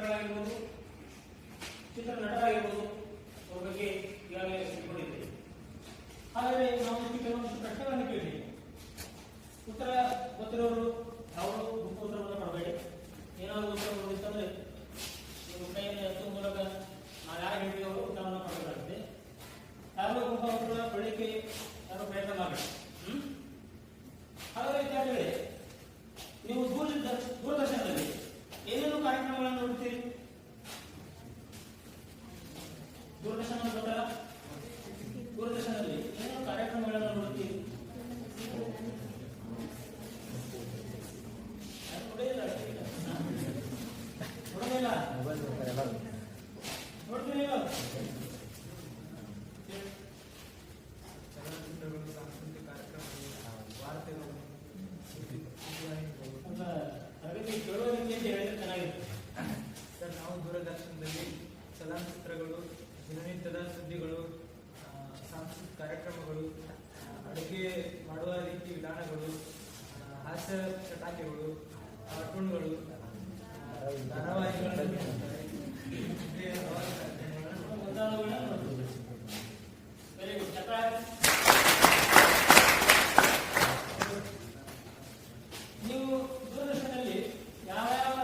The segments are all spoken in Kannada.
ಚಲನಚಿತ್ರಗಳಾಗಿರ್ಬೋದು, ಚಿತ್ರ ನಟರಾಗಿರ್ಬೋದು, ಅವ್ರ ಬಗ್ಗೆ ಈಗಾಗಲೇ ತಿಳ್ಕೊಂಡಿದ್ದೇವೆ. ಹಾಗಾದರೆ ನಾವು ಕೆಲವೊಂದು ಪ್ರಶ್ನೆಗಳನ್ನು ಕೇಳಿದ್ದೇವೆ. ಉತ್ತರ ಗೊತ್ತಿರೋರು ಅವರು ಗುಂಪು ಉತ್ತರವನ್ನು ಕೊಡಬೇಡಿ. ಏನಾದರೂ ಉತ್ತರ ಕೊಡಬೇಕಂದ್ರೆ ನೀವು ಕೈಯನ್ನು ಎತ್ತುವ ಮೂಲಕ ನಾವು ಯಾರು ಹೇಳಿದೆಯೋ ಅವರು ಉತ್ತರವನ್ನು ಕೊಡಬೇಕಾಗುತ್ತೆ. ಯಾರೋ ಗುಂಪು ಉತ್ತರ ಕೊಡಲಿಕ್ಕೆ ಯಾರು ಪ್ರಯತ್ನ ಮಾಡಬೇಕು. ಹಾಗಾದರೆ ವಿದ್ಯಾರ್ಥಿಗಳೇ, ನೀವು ದೂರದರ್ಶನದಲ್ಲಿ ಏನೇನು ಕಾರ್ಯಕ್ರಮಗಳನ್ನು ನೋಡುತ್ತೀರಿ? ದೂರದರ್ಶನ ಗೊತ್ತಲ್ಲ? ದೂರದರ್ಶನದಲ್ಲಿ ಏನೇನು ಕಾರ್ಯಕ್ರಮಗಳನ್ನು ನೋಡುತ್ತೀರಿ? ನಾವು ದೂರದರ್ಶನದಲ್ಲಿ ಚಲನಚಿತ್ರಗಳು, ದಿನನಿತ್ಯದ ಸುದ್ದಿಗಳು, ಸಾಂಸ್ಕೃತಿಕ ಕಾರ್ಯಕ್ರಮಗಳು, ಅಡುಗೆ ಮಾಡುವ ರೀತಿ ವಿಧಾನಗಳು, ಹಾಸ್ಯ ಚಟಾಕಿಗಳು, ಕಾರ್ಟೂನ್ಗಳು, ಧಾರಾವಾಹಿಗಳನ್ನು ನೀವು ದೂರದರ್ಶನದಲ್ಲಿ ಯಾವ ಯಾವ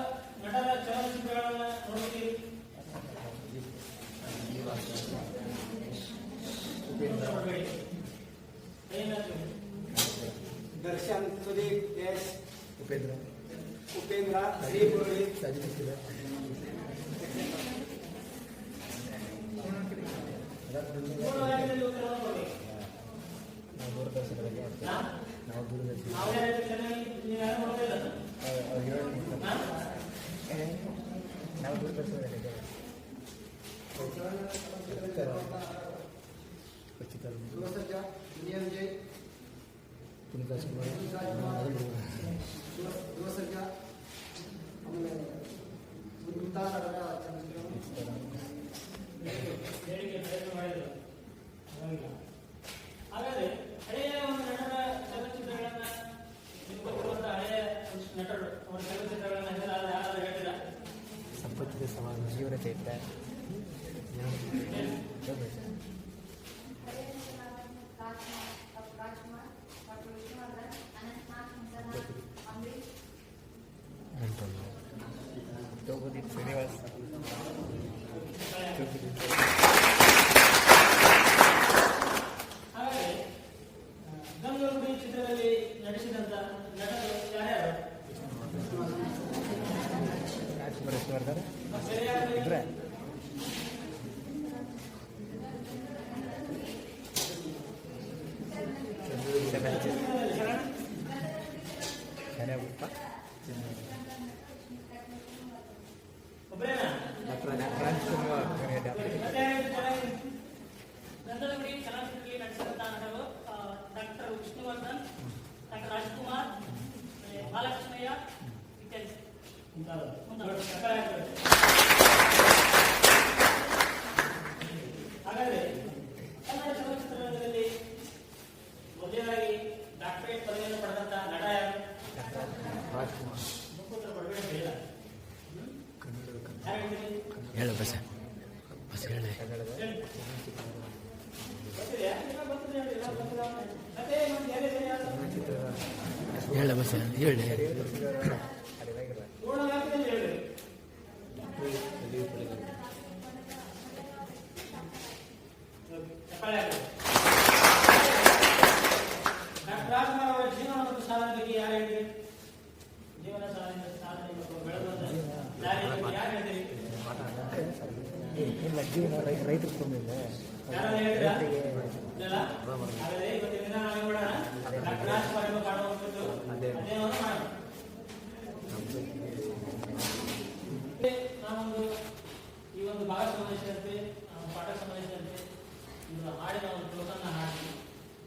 ನಟರ ಚಲನಚಿತ್ರಗಳನ್ನ ನೋಡುತ್ತೀರಿ? दर्शन, सुदीप, यश, उपेंद्र, श्री मुरली, ಹಾಗಾದ್ರೆ ಹಳೆಯ ಒಂದು ನಟರ ಚಲನಚಿತ್ರಗಳನ್ನ ನಿಮ್ಗೆ ಗೊತ್ತಿರುವಂತಹ ಹಳೆಯ ನಟರು ಅವರ ಚಲನಚಿತ್ರಗಳನ್ನ ಯಾರಾದ್ರೂ ಹೇಳ್ತೀರಾ? ಸಂಪತ್ತಿನ ಸಮಾನ ಜೀವನ ಚೈತ್ರ ಶ್ರೀನಿವಾಸ್ ಹಾಗಾದ್ರೆ ಗಂಗಗುಡಿ ಚಿತ್ರದಲ್ಲಿ ನಟಿಸಿದಂತ ನಟರು ಯಾರ್ಯಾರು? ಬೇರೆ ಯಾರು? ಇದ್ರೆ ಒಬ್ಬರೇನಾ? ಗಂಗಗುಡಿ ಚಲನಚಿತ್ರದಲ್ಲಿ ನಟಿಸಿದಂತಹ ನಟರು ಡಾಕ್ಟರ್ ವಿಷ್ಣುವರ್ಧನ್, ಡಾಕ್ಟರ್ ರಾಜ್ಕುಮಾರ್, ಬಾಲಕೃಷ್ಣಯ್ಯ ಇತ್ಯಾದಿ. ಹಾಗಾದ್ರೆ ಕನ್ನಡ ಚಲನಚಿತ್ರರಂಗದಲ್ಲಿ ಮೊದಲನೇದಾಗಿ ಡಾಕ್ಟರೇಟ್ ಪದವಿಯನ್ನು ಪಡೆದಂತಹ ನಟ ಯಾರು? ಮುಖಪತ್ರ ಪಡಬೇಡ ಹೇಳಿಲ್ಲ. ಹೇಳು ಬಸ್ ಹೇಳಿ. ಹೇಳ ಬಸ್ ಹೇಳಿ. ಡಾಕ್ಟರ್ ರಾಜ್ಕುಮಾರ್ ಅವರ ಜೀವನ ಮತ್ತು ಸಾಧನೆ ಬಗ್ಗೆ ಯಾರು ಹೇಳಿದ್ರಿ? ಜೀವನ ಸಾಧನೆ ಮತ್ತು ಬೆಳೆದ ಯಾರು ಹೇಳಿದ್ರಿ? ಇಲ್ಲ ಜೀವನ ರೈತರು ತುಂಬಿಲ್ಲ ಯಾರು ಹೇಳಿದ್ರಾ? ಇಲ್ಲ. ಹಾಗಾದ್ರೆ ಇವತ್ತಿನ ದಿನ ನಾವು ಕೂಡ ಡಾಕ್ಟರ್ ರಾಜ್ಕುಮಾರ್ ಎಂಬ ಕಾಣುವಂಥದ್ದು ಅಧ್ಯಯನವನ್ನು ಮಾಡೋಣ. ನಾವೊಂದು ಈ ಒಂದು ಭಾಗ ಸಂಬಂಧಿಸಿದಂತೆ ಪಾಠ ಸಂಬಂಧಿಸಿದಂತೆ ಇವರ ಹಾಡಿನ ಒಂದು ಕ್ಲೋಸನ್ನು ಹಾಡಿ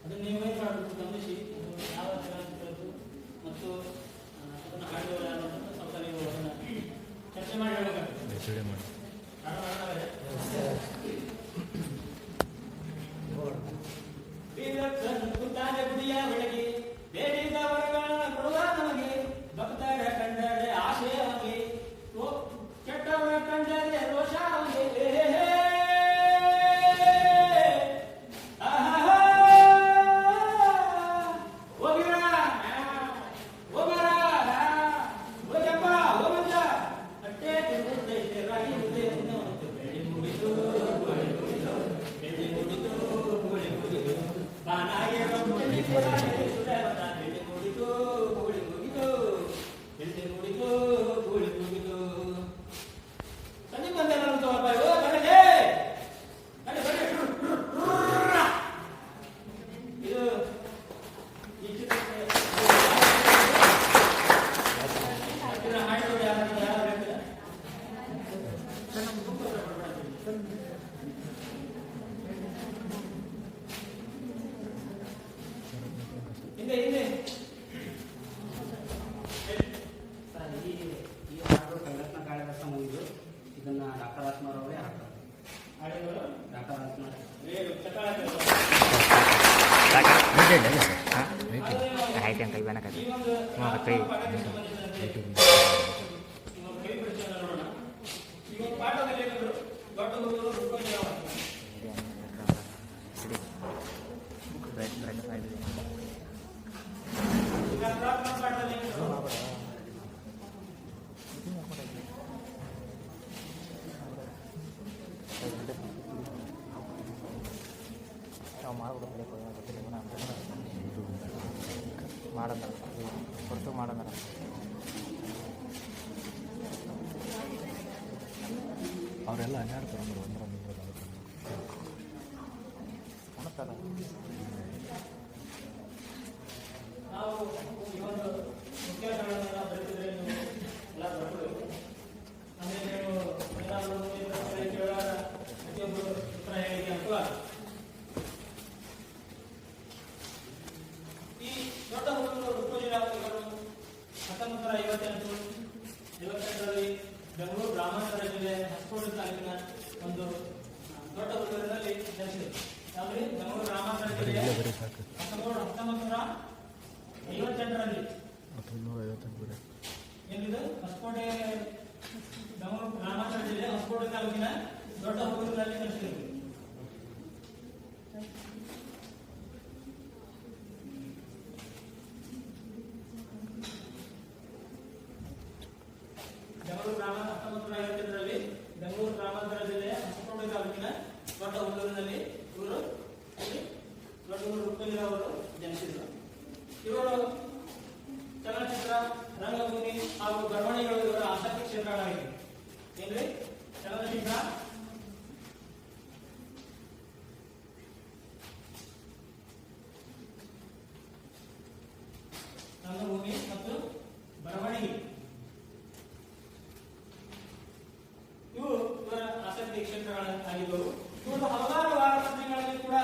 ಅದನ್ನು ನೀವು ಏನು ಮಾಡಬೇಕು ಗಮನಿಸಿ, ಯಾವ ಚಲನಚಿತ್ರದ್ದು ಮತ್ತು ಅದನ್ನು ಹಾಡಿದವರು ಯಾರು ಅಂತ ಸ್ವಲ್ಪ ನೀವು ಅದನ್ನು ಚರ್ಚೆ ಮಾಡಿ ಹೇಳಬೇಕಾಗ್ತದೆ. ಗುಡಿಯ ಬೆಳಗ್ಗೆ ಬೇಡಿದ ವರಗಳ ಕೊಡುವ ನಮಗೆ ಭಕ್ತರ ಕಂಡರೆ ಆಶಯ ನಮಗೆ ಕೆಟ್ಟವರ ಇದನ್ನ ಡಾಕ್ಟರ್ ರಾಜ್ಕುಮಾರ್ ಅವರೇ ಹಾಕ್ತಾರೆ. ಹಾಡಿಗಳು ಡಾಕ್ಟರ್ ರಾಜ್ಕುಮಾರ್ ಚಕ್ರಾಳೆ ಆಯ್ತು ಅಂತ ಇವನ ಕತೆ ಈ ಒಂದು ಕೈ ಪಾಠಕ್ಕೆ ಸಂಬಂಧಿಸಿದಂತೆ ಈ ಒಂದು ಕೈ ಪರಿಚಯನ ನೋಡೋಣ. ಈ ಒಂದು ಪಾಠದಲ್ಲಿ ಏನಾದ್ರು ದೊಡ್ಡ ಹುಡುಗರು ರುಕ್ಕೋಜನ ಈಗ ಪ್ರಾರ್ಥನಾ ಪಾಠದಲ್ಲಿ ಏನಾದ್ರು ಮಾಡೋಣ ಹೊರತು ಮಾಡೋಣ ಅವರೆಲ್ಲ ಅಡ್ಡಾಡ್ತಾರೆ ನಾವು ಈ ಒಂದು ಮುಖ್ಯಾಂಶಗಳನ್ನೆಲ್ಲ ಬರೆದಿದ್ರೆ ನೀವು ಎಲ್ಲ ಬರ್ಕೊಳ್ಬೇಕು. ಅಂದ್ರೆ ನೀವು ಏನಾದರೂ ಕೇಳುವಾಗ ಪ್ರತಿಯೊಬ್ಬರು ಉತ್ತರ ಹೇಳಿಕೆ ಅಥವಾ ಈ ದೊಡ್ಡ ಹುಡುಗರು ರುಕ್ಕೋಜಿನ ಇವರು 1958ರಲ್ಲಿ ಬೆಂಗಳೂರು ಗ್ರಾಮಾಂತರ ಜಿಲ್ಲೆ ಹೊಸಕೋಟೆ ತಾಲೂಕಿನ ಒಂದು ದೊಡ್ಡ ಹುಡುಗರಲ್ಲಿ ಜನಿಸಿದರು. ಯಾವ್ದು ಬೆಂಗಳೂರು ಗ್ರಾಮಾಂತರ ಜಿಲ್ಲೆ 1958ರಲ್ಲಿ ಎಲ್ಲಿದು ಹೊಸಕೋಟೆ ಬೆಂಗಳೂರು ಗ್ರಾಮಾಂತರ ಜಿಲ್ಲೆ ಹೊಸಕೋಟೆ ತಾಲೂಕಿನ ದೊಡ್ಡ ಹುಡುಗರಲ್ಲಿ ಜನಿಸಿದರು. ಬೆಂಗಳೂರು 1958ರಲ್ಲಿ ಬೆಂಗಳೂರು ಗ್ರಾಮಾಂತರ ಜಿಲ್ಲೆ ಹೊಸಕೋಟೆ ತಾಲೂಕಿನ ದೊಡ್ಡ ಹುಡುಗರಿನಲ್ಲಿ ಇವರು ದೊಡ್ಡ ರುಕ್ಕೋಜಿರವರು ಜನಿಸಿದರು. ಇವರು ಚಲನಚಿತ್ರ, ರಂಗಭೂಮಿ ಹಾಗೂ ಬರವಣಿಗೆಗಳು ಇವರ ಆಸಕ್ತಿ ಕ್ಷೇತ್ರಗಳಾಗಿವೆ. ಏನ್ರಿ? ಚಲನಚಿತ್ರ, ರಂಗಭೂಮಿ ಮತ್ತು ಬರವಣಿಗೆ ಇವು ಇವರ ಆಸಕ್ತಿ ಕ್ಷೇತ್ರಗಳಾಗಿದ್ದವು. ಇವರು ಹಲವಾರು ವಾರಪತ್ರಿಕೆಗಳಲ್ಲಿ ಕೂಡ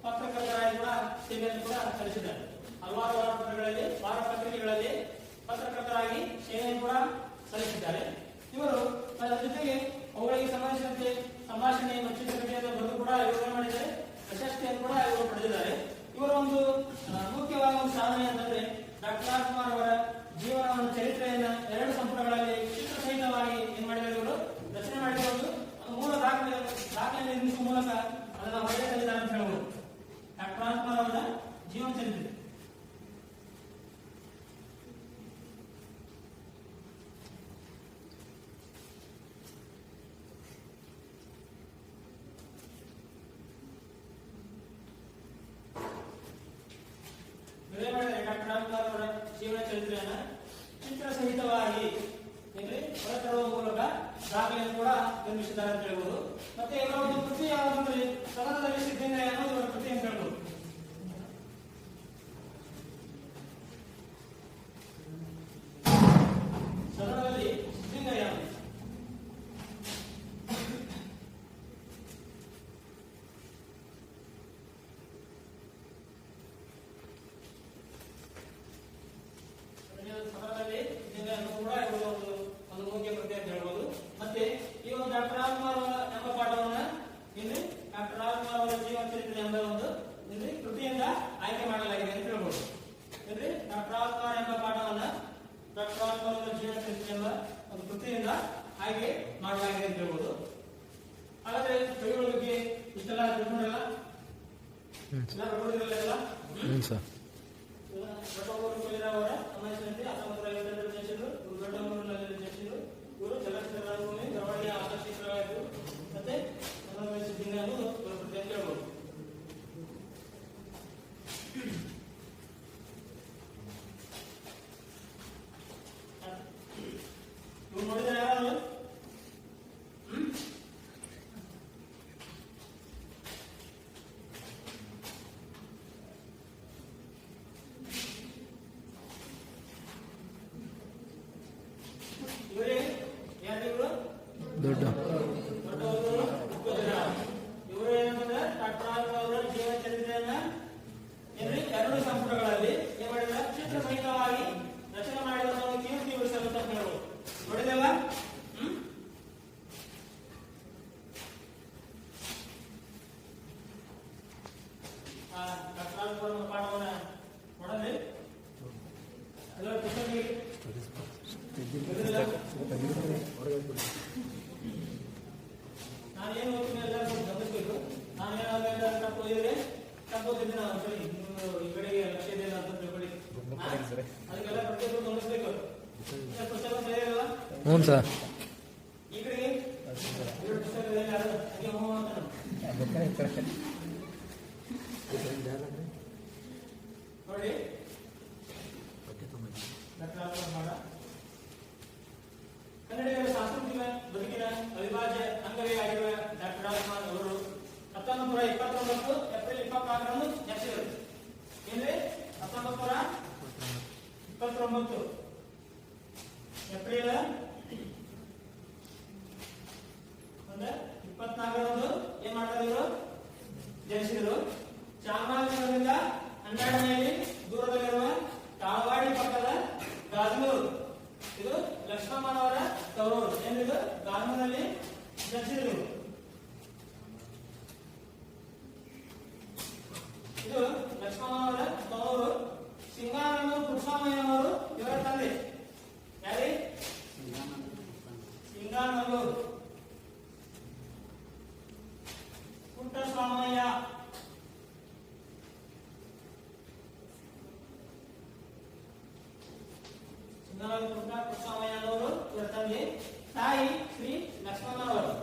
ಪತ್ರಕರ್ತರಾಗಿ ಕೂಡ ಸೇವೆಯನ್ನು ಕೂಡ ಸಲ್ಲಿಸಿದ್ದಾರೆ. ಹಲವಾರು ವಾರಪತ್ರಿಕೆಗಳಲ್ಲಿ ಪತ್ರಕರ್ತರಾಗಿ ಸೇವೆಯನ್ನು ಕೂಡ ಸಲ್ಲಿಸಿದ್ದಾರೆ. ಇವರು ಅದರ ಜೊತೆಗೆ ಅವುಗಳಿಗೆ ಸಂಬಂಧಿಸಿದಂತೆ ಸಂಭಾಷಣೆ ಮತ್ತು ಚಿತ್ರಕಥೆಯನ್ನು ಬರೆದು ಕೂಡ ಇವರು ಮಾಡಿದ್ದಾರೆ. ಪ್ರಶಸ್ತಿಯನ್ನು ಕೂಡ ಇವರು ಪಡೆದಿದ್ದಾರೆ. ಇವರ ಒಂದು ಮುಖ್ಯವಾದ ಒಂದು ಸಾಧನೆ ಅಂತಂದ್ರೆ ಡಾಕ್ಟರ್ ರಾಜ್ಕುಮಾರ್ ಅವರ ಜೀವನವನ್ನು ಚರಿತ್ರೆಯನ್ನ 2 ಸಂಪುಟಗಳಲ್ಲಿ ಚಿತ್ರಸಹಿತವಾಗಿ ಏನ್ ಮಾಡಿದ್ದಾರೆ, ಇವರು ರಚನೆ ಮಾಡಿರುವುದು ಮೂಲ ದಾಖಲೆ ನಿರ್ಮಿಸುವ ಮೂಲಕ ಅದನ್ನ ಹೊರಗೆ ತಂದಿದ್ದಾರೆ ಅಂತ ಹೇಳ್ಬೋದು. ಡಾಕ್ಟರ್ ರಾಜ್ಕುಮಾರ್ ಅವರ ಜೀವನ ಚರಿತ್ರೆ ಡಾಕ್ಟರ್ ರಾಜ್ಕುಮಾರ್ ಅವರ ಜೀವನ ಚರಿತ್ರೆಯನ್ನ ಚಿತ್ರಸಹಿತವಾಗಿ ಹೊರತರುವ ಮೂಲಕ ದಾಖಲೆಯನ್ನು ಕೂಡ ನಿರ್ಮಿಸಿದ್ದಾರೆ ಅಂತ ಹೇಳ್ಬೋದು. ಮತ್ತೆ ಇವರ ಒಂದು ಕೃತಿ ಯಾವುದಂದ್ರೆ ಸದನದಲ್ಲಿ ಸಿದ್ಧಂಗಯ್ಯ ಅನ್ನೋದು ಇವರ ಕೃತಿ ಅಂತ ಹೇಳ್ಬೋದು. ಸದನದಲ್ಲಿ ಸಿದ್ಧಂಗಯ್ಯ ಕೂಡ ಒಂದು ಮುಖ್ಯ ಕೃತಿ ಅಂತ ಹೇಳ್ಬೋದು. ಮತ್ತೆ ಈ ಒಂದು ಡಾಕ್ಟರ್ ರಾಜ್ಕುಮಾರ್ ಎಂಬ ಪಾಠವನ್ನ ಡಾಕ್ಟರ್ ರಾಜ್ಕುಮಾರ್ ಅವರ ಜೀವನ ಚರಿತ್ರೆ ಎಂಬ ಒಂದು ಕೃತಿಯಿಂದ ಆಯ್ಕೆ ಮಾಡಲಾಗಿದೆ ಅಂತ ಹೇಳ್ಬೋದು. ಡಾಕ್ಟರ್ ರಾಜ್ಕುಮಾರ್ ಎಂಬ ಪಾಠವನ್ನ ಡಾಕ್ಟರ್ ರಾಜ್ಕುಮಾರ್ ಅವರ ಜೀವನ ಚರಿತ್ರೆ ಎಂಬ ಒಂದು ಕೃತಿಯಿಂದ ಆಯ್ಕೆ ಮಾಡಲಾಗಿದೆ ಅಂತ ಹೇಳ್ಬೋದು. ಹಾಗಾದ್ರೆ ಕವಿಗಳ ಬಗ್ಗೆ ಇಷ್ಟೆಲ್ಲ ತಿಳ್ಕೊಂಡ್ರಲ್ಲ, ಬರ್ಕೊಂಡಿರಲ್ಲ ಅವರ ಸಂಬಂಧಿಸಿದಂತೆ 1958ರಲ್ಲಿ ಜನಿಸಿದ್ರು. ಇವರು ದೊಡ್ಡ ಊರಿನಲ್ಲಿ ಜನಿಸಿದ್ರು. ಇವರು ಚಲನಚಿತ್ರ, ರಂಗಭೂಮಿ, ಬರವಣಿಗೆ ಆಸಕ್ತಿ ಕ್ಷೇತ್ರಗಳಾಗಿದ್ರು. ಮತ್ತೆ ಸಿದ್ಧಂಗಯ್ಯ ಅನ್ನೋದು ಇವರ ಕೃತಿ ಅಂತ ಹೇಳ್ಬೋದು. ಇವ್ರು ನೋಡಿದ್ರೆ ಯಾರು ಇವರೇ ಯಾರಿವರು ದೊಡ್ಡ ಇವರು ಏನಂತಂದ್ರೆ ಡಾಕ್ಟರ್ ರಾಜ್ಕುಮಾರ್ ಅವರ ಜೀವನ ಚರಿತ್ರೆಯನ್ನ 2 ಸಂಪುಟಗಳಲ್ಲಿ ಏನ್ ಮಾಡಿದ್ದಾರೆ, ಚಿತ್ರ ಸಹಿತವಾಗಿ ರಚನೆ ಮಾಡಿದ ಒಂದು ಕೀರ್ತಿ ಉಳಿಸಲು ಅಂತ ಹೇಳ್ಬೋದು. ನೋಡಿದೆಲ್ಲ ಅದಕ್ಕೆಲ್ಲ ಪ್ರತಿಯೊಬ್ಬರು ಗಮನಿಸಬೇಕು. ಪುಸ್ತಕ ಸರಿಯಲ್ಲ ಹ್ಞೂ ಸರ್. ಈ ಕಡೆಗೆ ಎರಡು ಪುಸ್ತಕದಲ್ಲಿ ಯಾರು ಹಾಗೆ ಹೋಮ ಮಾಡ್ತಾನೆ ನೋಡಿ. ಕನ್ನಡಿಗರ ಸಾಂಸ್ಕೃತಿಕ ಬದುಕಿನ ಅವಿಭಾಜ್ಯ ಅಂಗವೇ ಆಗಿರುವ ಡಾಕ್ಟರ್ ರಾಜ್ಕುಮಾರ್ ಅವರು 1929 ಏಪ್ರಿಲ್ 24ರಂದು ಜನಿಸಿದರು. ಏನ್ರಿ 1929 ಏಪ್ರಿಲ್ 24ರಂದು ಏನ್ ಮಾಡ್ತಾರೆ ಇವರು ಜನಿಸಿದರು. ಚಾಮರಾಜನಗರದಿಂದ 12 ಮೈಲಿ ದೂರದಲ್ಲಿರುವ ತಾಳವಾಡಿ ಪಕ್ಕದ ಗಾಜನೂರು, ಇದು ಲಕ್ಷ್ಮಮ್ಮನವರ ತವರೂರು. ಏನಿದು ಗಾಜನೂರಲ್ಲಿ ಜನಿಸಿದರು. ಇದು ಲಕ್ಷ್ಮಮ್ಮನವರ ತವರೂರು. ಸಿಂಗಾನಲ್ಲೂರು ಪುಟ್ಟಸ್ವಾಮಯ್ಯನವರು ಇವರ ತಂದೆ. ಯಾರೇ? ಸಿಂಗಾನಲ್ಲೂರು ಪುಟ್ಟಸ್ವಾಮಯ್ಯ. ಪುಟ್ಟಸ್ವಾಮಯ್ಯನವರು ಇವರ ತಂದೆ. ತಾಯಿ ಶ್ರೀ ಲಕ್ಷ್ಮಮ್ಮನವರು.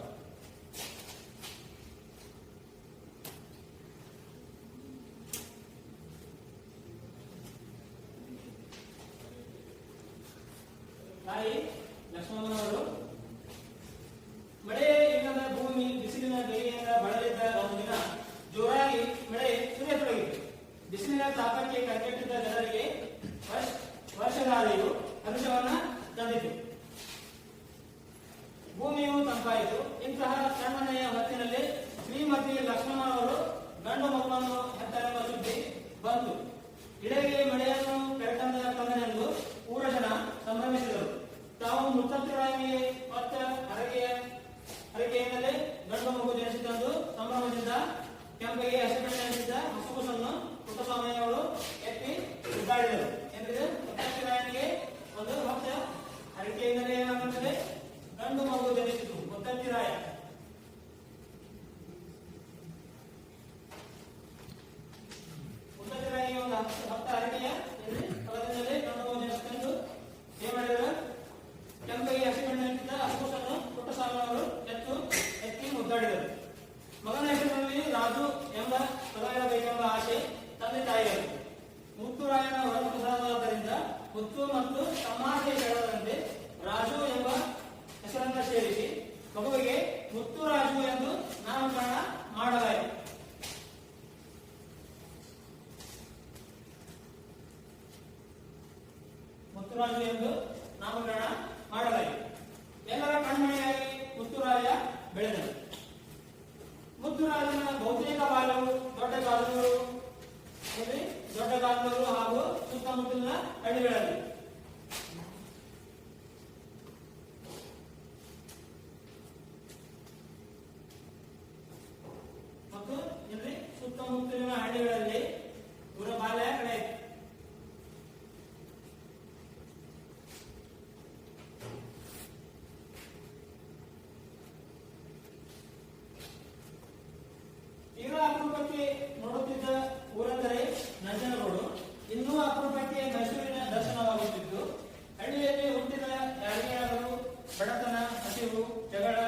ತಾಯಿ ಲಕ್ಷ್ಮಮ್ಮನವರು. ಮಳೆ ಇಲ್ಲದ ಭೂಮಿ ಬಿಸಿಲಿನ ಬೇಗೆಯಿಂದ ಬಳಲಿದ್ದ ಒಂದು ದಿನ ಜೋರಾಗಿ ಮಳೆ ಸುರಿಯತೊಡಗಿತು. ಬಿಸಿಲಿನ ತಾಪಕ್ಕೆ ಕೈಗೆಟ್ಟಿದ್ದ ಜನರಿಗೆ ವರ್ಷಗಾಳಿಯು ಹರ್ಷವನ್ನ ತಂದಿತು. ಭೂಮಿಯು ತಂಪಾಯಿತು. ಇಂತಹ ತಣ್ಣನೆಯ ಹೊತ್ತಿನಲ್ಲಿ ಶ್ರೀಮತಿ ಲಕ್ಷ್ಮಮ್ಮನವರು ಗಂಡು ಮಗುವನ್ನು ಹೆತ್ತರೆಂಬ ಸುದ್ದಿ ಬಂತು. ಇಳೆಗೆ ಮಳೆಯನ್ನು ಕೆರಟಂದ ಕಂದನೆಂದು ಊರ ಜನ ಸಂಭ್ರಮಿಸಿದರು. ತಾವು ಮುತ್ತತ್ತಿರಾಯಿಗೆ ಹೊತ್ತ ಹರಕೆಯಿಂದಲೇ ಗಂಡು ಮಗು ಜನಿಸಿದಂದು ಸಂಭ್ರಮದಿಂದ ಕೆಂಪಗೆ ಹಸಿಮೆಣಸಿದ್ದ ಹಸುಕುಸನ್ನು ಪುಟ್ಟಸ್ವಾಮಯ್ಯವರು ಎತ್ತಿ ಉದ್ದಾಡಿದರು. ಏನಿದೆ? ಮುತ್ತತ್ತಿರಾಯನಿಗೆ ಒಂದು ಹೊತ್ತ ಹರಕೆಯಿಂದಲೇ ಏನಾಗುತ್ತದೆ? ಗಂಡು ಮಗು ಜನಿಸಿತು. ಮುತ್ತತ್ತಿರಾಯ ಮುತ್ತತ್ತಿರಾಯಿಗೆ ಒಂದು ಹೊತ್ತ ಹರಕೆಯ ಫಲದಿಂದಲೇ ಗಂಡು ಮಗು ಜನಿಸಿದಂದು ಏನ್ ಮಾಡಿದರು? ಕೆಂಪಗೆ ಹಸಿಮೆಣಸಿದ್ದ ಹಸುಕುಸನ್ನು ಪುಟ್ಟಸ್ವಾಮಿಯವರು ಎತ್ತಿ ಮುದ್ದಾಡಿದರು. ಮಗನ ಹೆಸರಿನಲ್ಲಿ ರಾಜು ಎಂಬ ಪದವಿರಬೇಕೆಂಬ ಆಸೆ ತಂದೆ ತಾಯಿಗಳು. ಮುತ್ತುರಾಯನ ಹೊರತುರಾದರಿಂದ ಮುತ್ತು ಮತ್ತು ತಮಾಷೆ ಹೇಳದಂತೆ ರಾಜು ಎಂಬ ಹೆಸರನ್ನು ಸೇರಿಸಿ ಮಗುವಿಗೆ ಮುತ್ತುರಾಜು ಎಂದು ನಾಮಕರಣ ಮಾಡಲಾಯಿತು. ಮುತ್ತುರಾಜು ಎಂದು ನಾಮಕರಣ ಮಾಡಲಾಯಿತು. ಎಲ್ಲರ ಕಣ್ಮಣಿಯಾಗಿ ಮುತ್ತುರಾಯ ಬೆಳೆದನು. ಮುತ್ತುರಾಜನ ಬಹುತೇಕ ಬಾಲ್ಯವು ದೊಡ್ಡಗಾನೂರು ಹಾಗೂ ಸುತ್ತಮುತ್ತಲಿನ ಹಳ್ಳಿಗಳಲ್ಲಿ. ಮತ್ತು ಇಲ್ಲಿ ಸುತ್ತಮುತ್ತಲಿನ ಹಳ್ಳಿಗಳಲ್ಲಿ ಇವರ ಬಾಲ್ಯ ಕಳೆಯಿತು. ಈಗ ಅಪರೂಪಕ್ಕೆ ನೋಡುತ್ತಿದ್ದ ಊರೆಂದರೆ ನಂಜನಗೂಡು. ಇನ್ನೂ ಅಪರೂಪಕ್ಕೆ ಮೈಸೂರಿನ ದರ್ಶನವಾಗುತ್ತಿದ್ದು, ಹಳ್ಳಿಯಲ್ಲಿ ಹುಟ್ಟಿದ ಯಾರಿಗಾದರೂ ಬಡತನ, ಹಸಿವು, ಜಗಳ,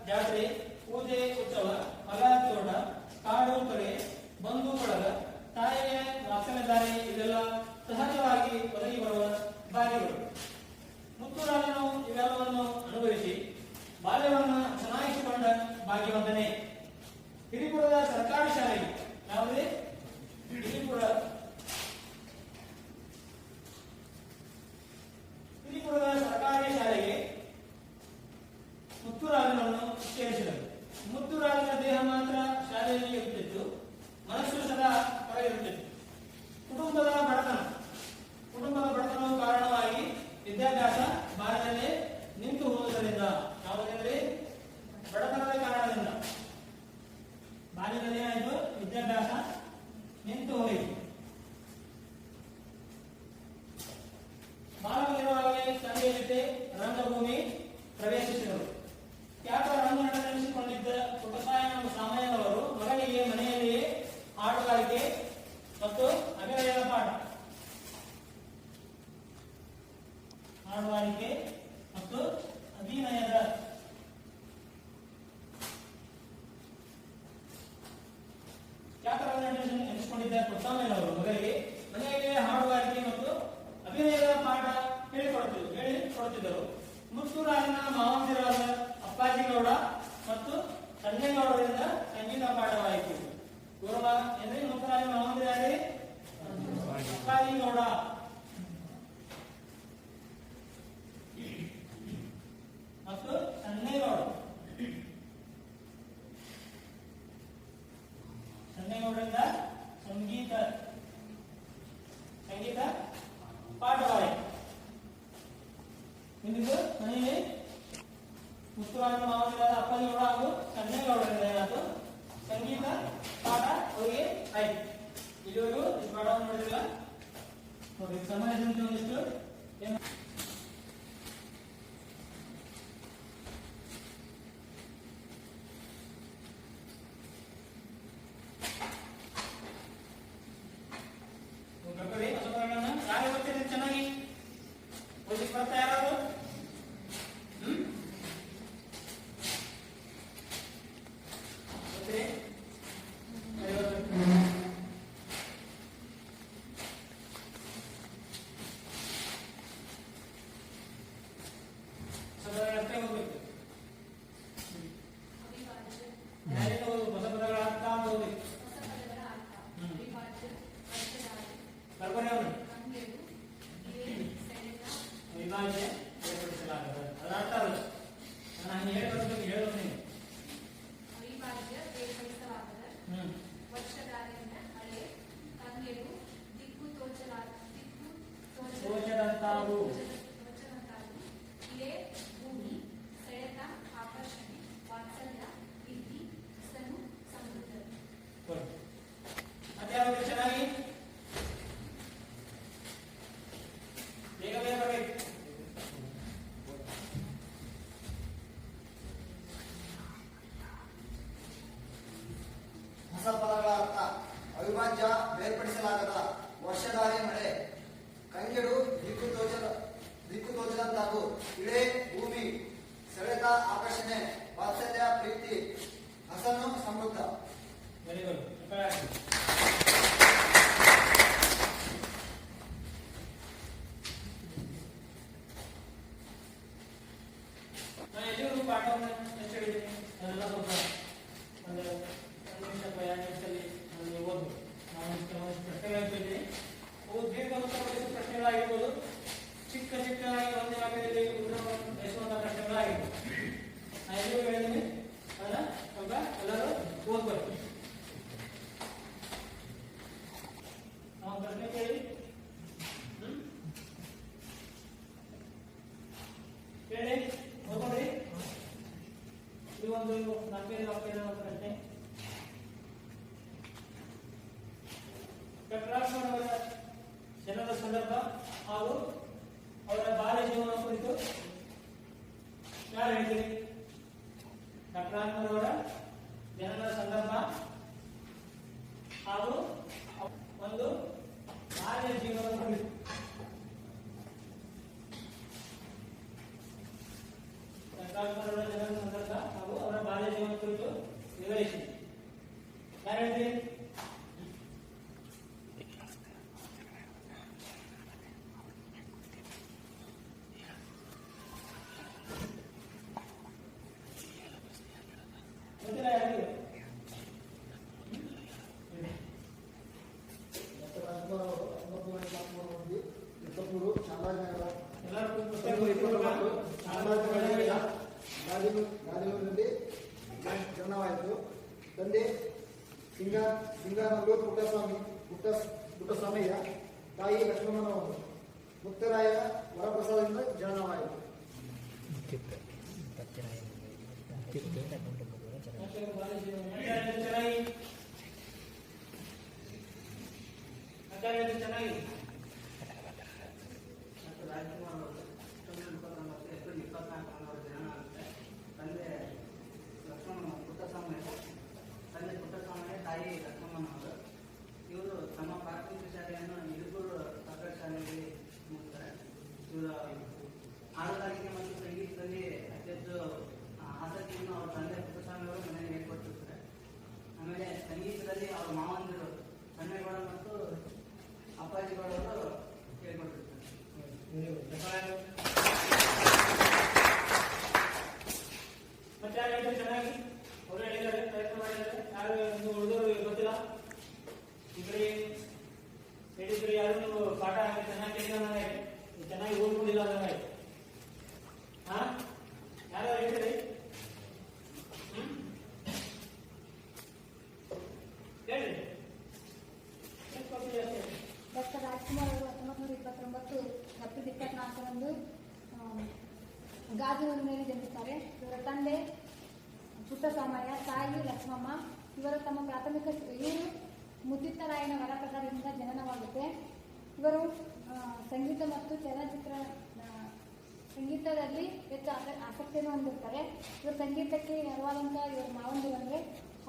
ಜಾತ್ರೆ, ಪೂಜೆ, ಉತ್ಸವ, ಮಗ ತೋಟ, ಕಾಡು ತೊರೆ, ಬಂಧು ಬಳಗ, ತಾಯಿಯ ವಾತ್ಸಲ್ಯಧಾರೆ ಇದೆಲ್ಲ ಸಹಜವಾಗಿ ಒದಗಿ ಬರುವ ಭಾಗ್ಯಗಳು. ಮುತ್ತುರಾಜನು ಇವೆಲ್ಲವನ್ನು ಅನುಭವಿಸಿ ಬಾಲ್ಯವನ್ನು ಚೆನ್ನಾಗಿಸಿಕೊಂಡ ಭಾಗ್ಯವಂತನೇ. ಹಿರಿಪುರದ ಸರ್ಕಾರಿ ಶಾಲೆಗೆ ಯಾವುದೇ ಹಿರಿಪುರದ ಸರ್ಕಾರಿ ಶಾಲೆಗೆ ಮುತ್ತುರಾಜನನ್ನು ಸೇರಿಸಿದರು. ಮುತ್ತುರಾಜನ ದೇಹ ಮಾತ್ರ ಶಾಲೆಯಲ್ಲಿ ಇರುತ್ತಿತ್ತು, ಮನಸ್ಸು ಸದಾ ಹೊರಗಿರುತ್ತಿತ್ತು. ಕುಟುಂಬದ ಬಡತನವು ಕಾರಣವಾಗಿ ವಿದ್ಯಾಭ್ಯಾಸ ಬಾಲ್ಯದಲ್ಲೇ ನಿಂತು ಹೋಗುವುದರಿಂದ, ಯಾವುದೆಂದರೆ ಬಡತನದ ಕಾರಣದಿಂದ ಬಾಲ್ಯದಲ್ಲಿ ಏನಾಯಿತು? ವಿದ್ಯಾಭ್ಯಾಸ ನಿಂತು ಹೋಯಿತು. ಬಾಲಕನಿರುವಾಗಲೇ ತಂದೆಯ ಜೊತೆ ರಂಗಭೂಮಿ ಪ್ರವೇಶಿಸಿದರು. ಖ್ಯಾತ ರಂಗನಟನೆನಿಸಿಕೊಂಡಿದ್ದ ಪುಟ್ಟಸ್ವಾಮಯ್ಯನವರು ಮಗನಿಗೆ ಮನೆಯಲ್ಲಿಯೇ ಹಾಡುಗಾರಿಕೆ ಮತ್ತು ಅಭಿನಯದ ಪಾಠ ಮುತ್ತಮ್ಮನವರು ಮೊದಲಿಗೆ ಮನೆಯಲ್ಲಿ ಹಾಡುಗಾರಿಕೆ ಮತ್ತು ಅಭಿನಯದ ಪಾಠ ಹೇಳಿಕೊಡುತ್ತಿದ್ದರು. ಮುತ್ತೂರಾಯನ ಮಾವಂದಿರಾದ ಅಪ್ಪಾಜಿಗೌಡ ಮತ್ತು ಸಂಜೇಗೌಡರಿಂದ ಸಂಗೀತ ಪಾಠವಾಯಿತು. ಗೌರವ ಎಂದ್ರೆ ಮುತ್ತೂರಾಯನ ಮಾವಂದಿರಾರೆ ಅಪ್ಪಾಜಿಗೌಡ ಮತ್ತು ಸಂಜೇಗೌಡರಿಂದ ಸಂಗೀತ ಪಾಠವಾಯಿತು. ಇಂದಿಗೂ ಮನೆಯಲ್ಲಿ ಮುತ್ತುರಾಯನ ಮಾವಂದಿರಾದ ಅಪ್ಪಾಜಿಗೌಡ ಹಾಗೂ ಸಂಜೇಗೌಡರಿಂದ ಏನಾಯ್ತು ಸಂಗೀತ ಪಾಠ ಅವರಿಗೆ ಆಯ್ತು. ಇಲ್ಲಿವರೆಗೂ ಈ ಪಾಠವನ್ನು ನೋಡಿದಿಲ್ಲ ನೋಡಿ. ಸಮಾಜದಿಂದ ಒಂದಿಷ್ಟು ಯಾರು ಗೊತ್ತಿದೆ ಚೆನ್ನಾಗಿ ಓದಿ ಬರ್ತಾ ಯಾರು ಅಷ್ಟೇ ಹೋಗ್ಬೇಕು. ಹೊಸ ಪದಗಳ ಅರ್ಥ ಓದಿ ಬರ್ಬರಿ ಅವನು ವಿಭಾಜ್ಯ ಬೇರ್ಪಡಿಸಲಾಗದ ಅದರ ಅರ್ಥ ಅಲ್ಲ. ನಾನು ಹಂಗೆ ಹೇಳ್ಬೇಕು ಹೇಳೋದು ನೀವು ಅವಿಭಾಜ್ಯ ಬೇರ್ಪಡಿಸಲಾಗದ ವರ್ಷಧಾರೆಯಿಂದ ಹಳೆ ತಂಗೆಗೂ ದಿಕ್ಕು ತೋಚದಂತಾವು ಇದೇ ಭೂಮಿ ಸೆಳೆತ ಆಕರ್ಷಣೆ ವಾತ್ಸಲ್ಯ ಪ್ರೀತಿ ಸನು ಸಮೃದ್ಧ. ಮತ್ತೆ ಚೆನ್ನಾಗಿ ಬೇಗ ಬೇಗ ಬರಬೇಕು. ಹೊಸ ಪದಗಳ ಅರ್ಥ ಅವಿಭಾಜ್ಯ ಬೇರ್ಪಡಿಸಲಾಗದ ವರ್ಷಧಾರೆ ಮಳೆ ಕಂಗೆಡು ದಿಕ್ಕು ತೋಚದಂತಾಗು ಇಳೆ ಭೂಮಿ ಸೆಳೆತ ಆಕರ್ಷಣೆ ವಾತ್ಸಲ್ಯ ಪ್ರೀತಿ ಹಸನು ಸಮೃದ್ಧ. Very good. ನಾನು ಎಲ್ಲಿವರೆಗೂ ಪಾಠವನ್ನು ಎಷ್ಟು ಹೇಳಿದ್ದೀನಿ ಅದೆಲ್ಲ ಸ್ವಲ್ಪ ಒಂದು ನಿಮಿಷ 2 ನಿಮಿಷದಲ್ಲಿ ನಾನು ಓದ್ಬೋದು. ನಾನು ಪ್ರಶ್ನೆಗಳನ್ನು ಕೇಳಿದ್ದೀನಿ. ದೀರ್ಘ ಉತ್ತರಗೊಳಿಸುವ ಪ್ರಶ್ನೆಗಳಾಗಿರ್ಬೋದು, ಚಿಕ್ಕದಾಗಿ ಒಂದೇ ವಾಕ್ಯದಲ್ಲಿ ಉತ್ತರವನ್ನು ಬಯಸುವಂತಹ ಪ್ರಶ್ನೆಗಳಾಗಿರ್ಬೋದು. ನಾನು ಎಲ್ಲಿಯೂ ಹೇಳಿದ್ದೀನಿ ಅದನ್ನ ಸ್ವಲ್ಪ ಎಲ್ಲರೂ ಓದ್ಬೇಕು. ನಾವು ಪ್ರಶ್ನೆ ಕೇಳಿ ಹೇಳಿ ಓದ್ಕೊಂಡ್ರಿ. ಇದು ಒಂದು 4 ವಾಕ್ಯದ ಪ್ರಶ್ನೆ. ಡಾಕ್ಟರ್ ಜನರ ಸಂದರ್ಭ ಹಾಗೂ ಅವರ ಬಾಲ್ಯ ಜೀವನ ಕುರಿತು ಯಾರು ಹೇಳ್ತೀರಿ? ಡಾಕ್ಟರ್ ಅವರ ಜನರ ಸಂದರ್ಭ ಹಾಗೂ ಒಂದು ಬಾಲ್ಯ ಜೀವನ ಕುರಿತು ಡಾಕ್ಟರ್ ಜನರ ಸಂದರ್ಭ ಹಾಗೂ ಅವರ ಬಾಲ್ಯ ಜೀವನ ಕುರಿತು ವಿವರಿಸಿ. ಯಾರು ಹೇಳ್ತೀರಿ? ಗಾದಿನಲ್ಲಿ ಜನನವಾಯಿತು. ತಂದೆ ಸಿಂಗಾನಲ್ಲೂ ಪುಟ್ಟಸ್ವಾಮಯ್ಯ, ತಾಯಿ ಲಕ್ಷ್ಮಮ್ಮನವರು. ಮುತ್ತರಾಯ ವರಪ್ರಸಾದದಿಂದ ಜನನವಾಯಿತು. ಚೆನ್ನಾಗಿ ರಾಜ್ಕುಮಾರ್ ಏಪ್ರಿಲ್ 24 ಜನನ ಆಗುತ್ತೆ. ತಂದೆ ಪುಟ್ಟಸ್ವಾಮಯ್ಯ, ತಾಯಿ ಲಕ್ಷ್ಮಮ್ಮನವರು. ಇವರು ತಮ್ಮ ಪ್ರಾಥಮಿಕ ಶಾಲೆಯನ್ನು ಇರುಗೂರು ಸರ್ಕಾರಿ ಶಾಲೆಯಲ್ಲಿ ಮುಗಿಸ್ತಾರೆ. ಇವರು ಹಾಡುಗಾರಿಕೆ ಮತ್ತು ಸಂಗೀತದಲ್ಲಿ ಅತಿ ಹೆಚ್ಚು ಆಸಕ್ತಿಯನ್ನು ಅವ್ರ ತಂದೆ ಪುಟ್ಟಸ್ವಾಮಿಯವರು ಮನೆಯಲ್ಲಿ ಹೇಳ್ಕೊಟ್ಟಿರ್ತಾರೆ. ಆಮೇಲೆ ಸಂಗೀತದಲ್ಲಿ ಅವ್ರ ಮಾವಂದಿರು ಸಂಜೇಗೌಡ ಮತ್ತು ಮತ್ತೆ ಯಾರು ಹೇಳಿದ್ರು ಚೆನ್ನಾಗಿ ಅವರು ಹೇಳಿದ್ದಾರೆ, ಪ್ರಯತ್ನ ಮಾಡಿದ್ದಾರೆ. ಯಾರು ಒಂದು ಉಳಿದವರು ಗೊತ್ತಿಲ್ಲ. ಈ ಕಡೆ ಹೇಳಿದ್ರೆ ಯಾರು ನೀವು ಪಾಠ ಚೆನ್ನಾಗಿ ಕೇಳಿದಂಗೆ ಚೆನ್ನಾಗಿ ಓದ್ಕೊಂಡಿಲ್ಲ ಅಂದಂಗೆ. ಹಾ, ಯಾರು ಹೇಳ್ತೀರಿ? ಹೇಳಿ. ಡಾಕ್ಟರ್ ರಾಜ್ಕುಮಾರ್ ಅವರು 1929 ಏಪ್ರಿಲ್ 24ರಂದು ಗಾಜುವಿನಲ್ಲಿ ಜನಿಸುತ್ತಾರೆ. ಇವರ ತಂದೆ ಪುಟ್ಟಸ್ವಾಮಯ್ಯ, ತಾಯಿ ಲಕ್ಷ್ಮಮ್ಮ. ಇವರು ತಮ್ಮ ಪ್ರಾಥಮಿಕ ಇವರು ಮುತ್ತಿತ್ತರಾಯನ ವರಪ್ರಸಾದದಿಂದ ಜನನವಾಗುತ್ತೆ. ಇವರು ಸಂಗೀತ ಮತ್ತು ಚಲನಚಿತ್ರ ಸಂಗೀತದಲ್ಲಿ ಹೆಚ್ಚು ಆಸಕ್ತಿಯನ್ನು ಹೊಂದಿರ್ತಾರೆ. ಇವರು ಸಂಗೀತಕ್ಕೆ ನೆರವಾದಂಥ ಇವರ ಮಾವಂದಿರು ಅಂದರೆ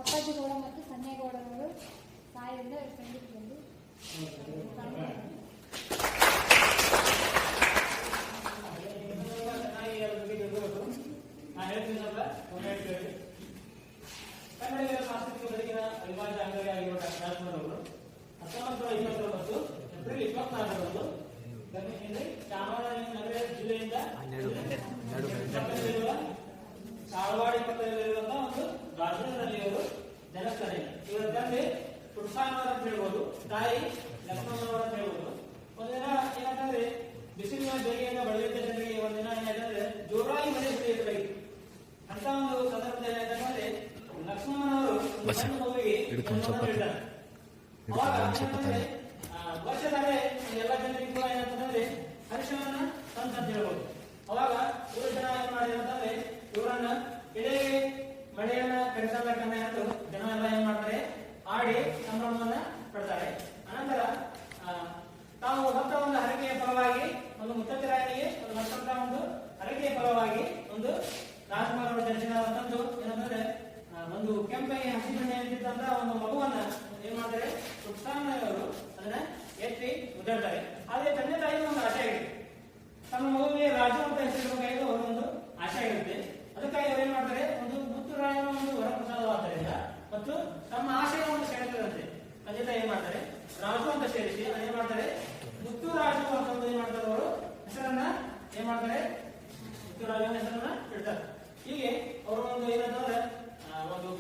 ಅಪ್ಪಾಜಿ ಗೌಡ ಮತ್ತು ಸನ್ನೇಗೌಡರವರು ಸಹಾಯದಿಂದ ಇವರು ಸಂಗೀತದಲ್ಲಿ ನಾನು ಹೇಳ್ತೀನಿ ಸ್ವಲ್ಪ ಕೇಳಿ. ಕನ್ನಡಿಗರ ಸಾಂಸ್ಕೃತಿಕ ಬದುಕಿನ ಅವಿಭಾಜ್ಯ ಅಂಗವಾಗಿ ಆಗಿರುವ ಡಾಕ್ಟರ್ ರಾಜ್ಕುಮಾರ್ ಅವರು 1929 ಏಪ್ರಿಲ್ 24ರಂದು ಚಾಮರಾಜನಗರ ಜಿಲ್ಲೆಯಿಂದ ಚಾಳವಾಡಿ ಪಕ್ಕದಲ್ಲಿರುವಂತಹ ಒಂದು ಗಾಜನದಲ್ಲಿ ಇವರು ಜನಿಸ್ತಾರೆ. ಇವರ ತಂದೆ ಪುಟ್ಟಸ್ವಾಮಿಯವರು ಅಂತ ಹೇಳ್ಬೋದು, ತಾಯಿ ಲಕ್ಷ್ಮಮ್ಮನವರು ಅಂತ ಹೇಳ್ಬೋದು. ಒಂದಿನ ಏನಂತಂದ್ರೆ ಬಿಸಿಲಿನ ಬೇಗೆಯಿಂದ ಬಳಲಿದ್ದ ಜನರಿಗೆ ಒಂದಿನ ಏನಂತಂದ್ರೆ ಜೋರಾಗಿ ಮಳೆ ಸುರಿಯುತ್ತದೆ. ಅಂತ ಒಂದು ಸಂದರ್ಭದಲ್ಲಿ ಏನಂತಂದ್ರೆ ಲಕ್ಷ್ಮಮ್ಮನವರು ಮಗುವಿಗೆ ಹೇಳ್ತಾರೆ. ಅವಾಗ ವರ್ಷದಾದ್ರೆ ಎಲ್ಲ ಜನರಿಗೆ ಕೂಡ ಏನಂತಂದ್ರೆ ಹರ್ಷವನ್ನ ತಂತ ಹೇಳ್ಬೋದು. ಅವಾಗ ಊರ ಜನ ಏನ್ ಮಾಡಿದ್ರು ಅಂತಂದ್ರೆ ಇವರನ್ನ ಎಳೆಗೆ ಮಳೆಯನ್ನ ಕಡಿಸಬೇಕನ್ನ ಎಂದು ಜನ ಎಲ್ಲ ಏನ್ ಮಾಡ್ತಾರೆ, ಆಡಿ ಸಂಭ್ರಮವನ್ನ ಪಡ್ತಾರೆ. ಅನಂತರ ತಾವು ಹೊತ್ತ ಒಂದು ಹರಕೆಯ ಫಲವಾಗಿ ಒಂದು ಮುತ್ತತ್ತಿರಾಯನಿಗೆ ಹೊತ್ತಂತ ಒಂದು ಹರಕೆಯ ಫಲವಾಗಿ ಒಂದು ರಾಜ್ಕುಮಾರ್ ಅವರ ದರ್ಶನ ತಂದು ಏನಂತಂದ್ರೆ ಒಂದು ಕೆಂಪಗೆ ಹಸಿ ಬಣ್ಣೆ ಅಂತಿದ್ದಂತ ಒಂದು ಮಗುವನ್ನ ಏನ್ ಮಾಡ್ತಾರೆ, ಪುಟ್ಟಸ್ವಾಮಿಯವರು ಅದನ್ನ ಎತ್ತಿ ಮುದ್ದಾಡ್ತಾರೆ. ಆದ್ರೆ ತಂದೆ ತಾಯಿ ಒಂದು ಆಶೆ ಆಗಿದೆ, ತಮ್ಮ ಮಗುವಿಗೆ ರಾಜು ಅಂತ ಹೆಸರಿಡಬೇಕಾಗಿ ಅವರೊಂದು ಆಶೆ ಆಗಿರುತ್ತೆ. ಅದಕ್ಕಾಗಿ ಅವ್ರು ಏನ್ ಮಾಡ್ತಾರೆ, ಒಂದು ಮುತ್ತುರಾಯನ ಒಂದು ವರಪ್ರಸಾದವಾದ್ದರಿಂದ ಮತ್ತು ತಮ್ಮ ಆಶಯವನ್ನು ಸೆಳೆತದಂತೆ ತಂದೆ ತಾಯಿ ಏನ್ ಮಾಡ್ತಾರೆ, ರಾಜು ಅಂತ ಸೇರಿಸಿ ಅದೇನ್ ಮಾಡ್ತಾರೆ, ಮುತ್ತುರಾಜು ಅಂತ ಒಂದು ಏನ್ ಮಾಡ್ತಾರೆ, ಅವರು ಹೆಸರನ್ನ ಏನ್ ಮಾಡ್ತಾರೆ, ಮುತ್ತುರಾಜು ಹೆಸರನ್ನ ಇಡ್ತಾರೆ. ಹೀಗೆ ಅವರು ಒಂದು ಏನಂತಂದ್ರೆ ಒಂದು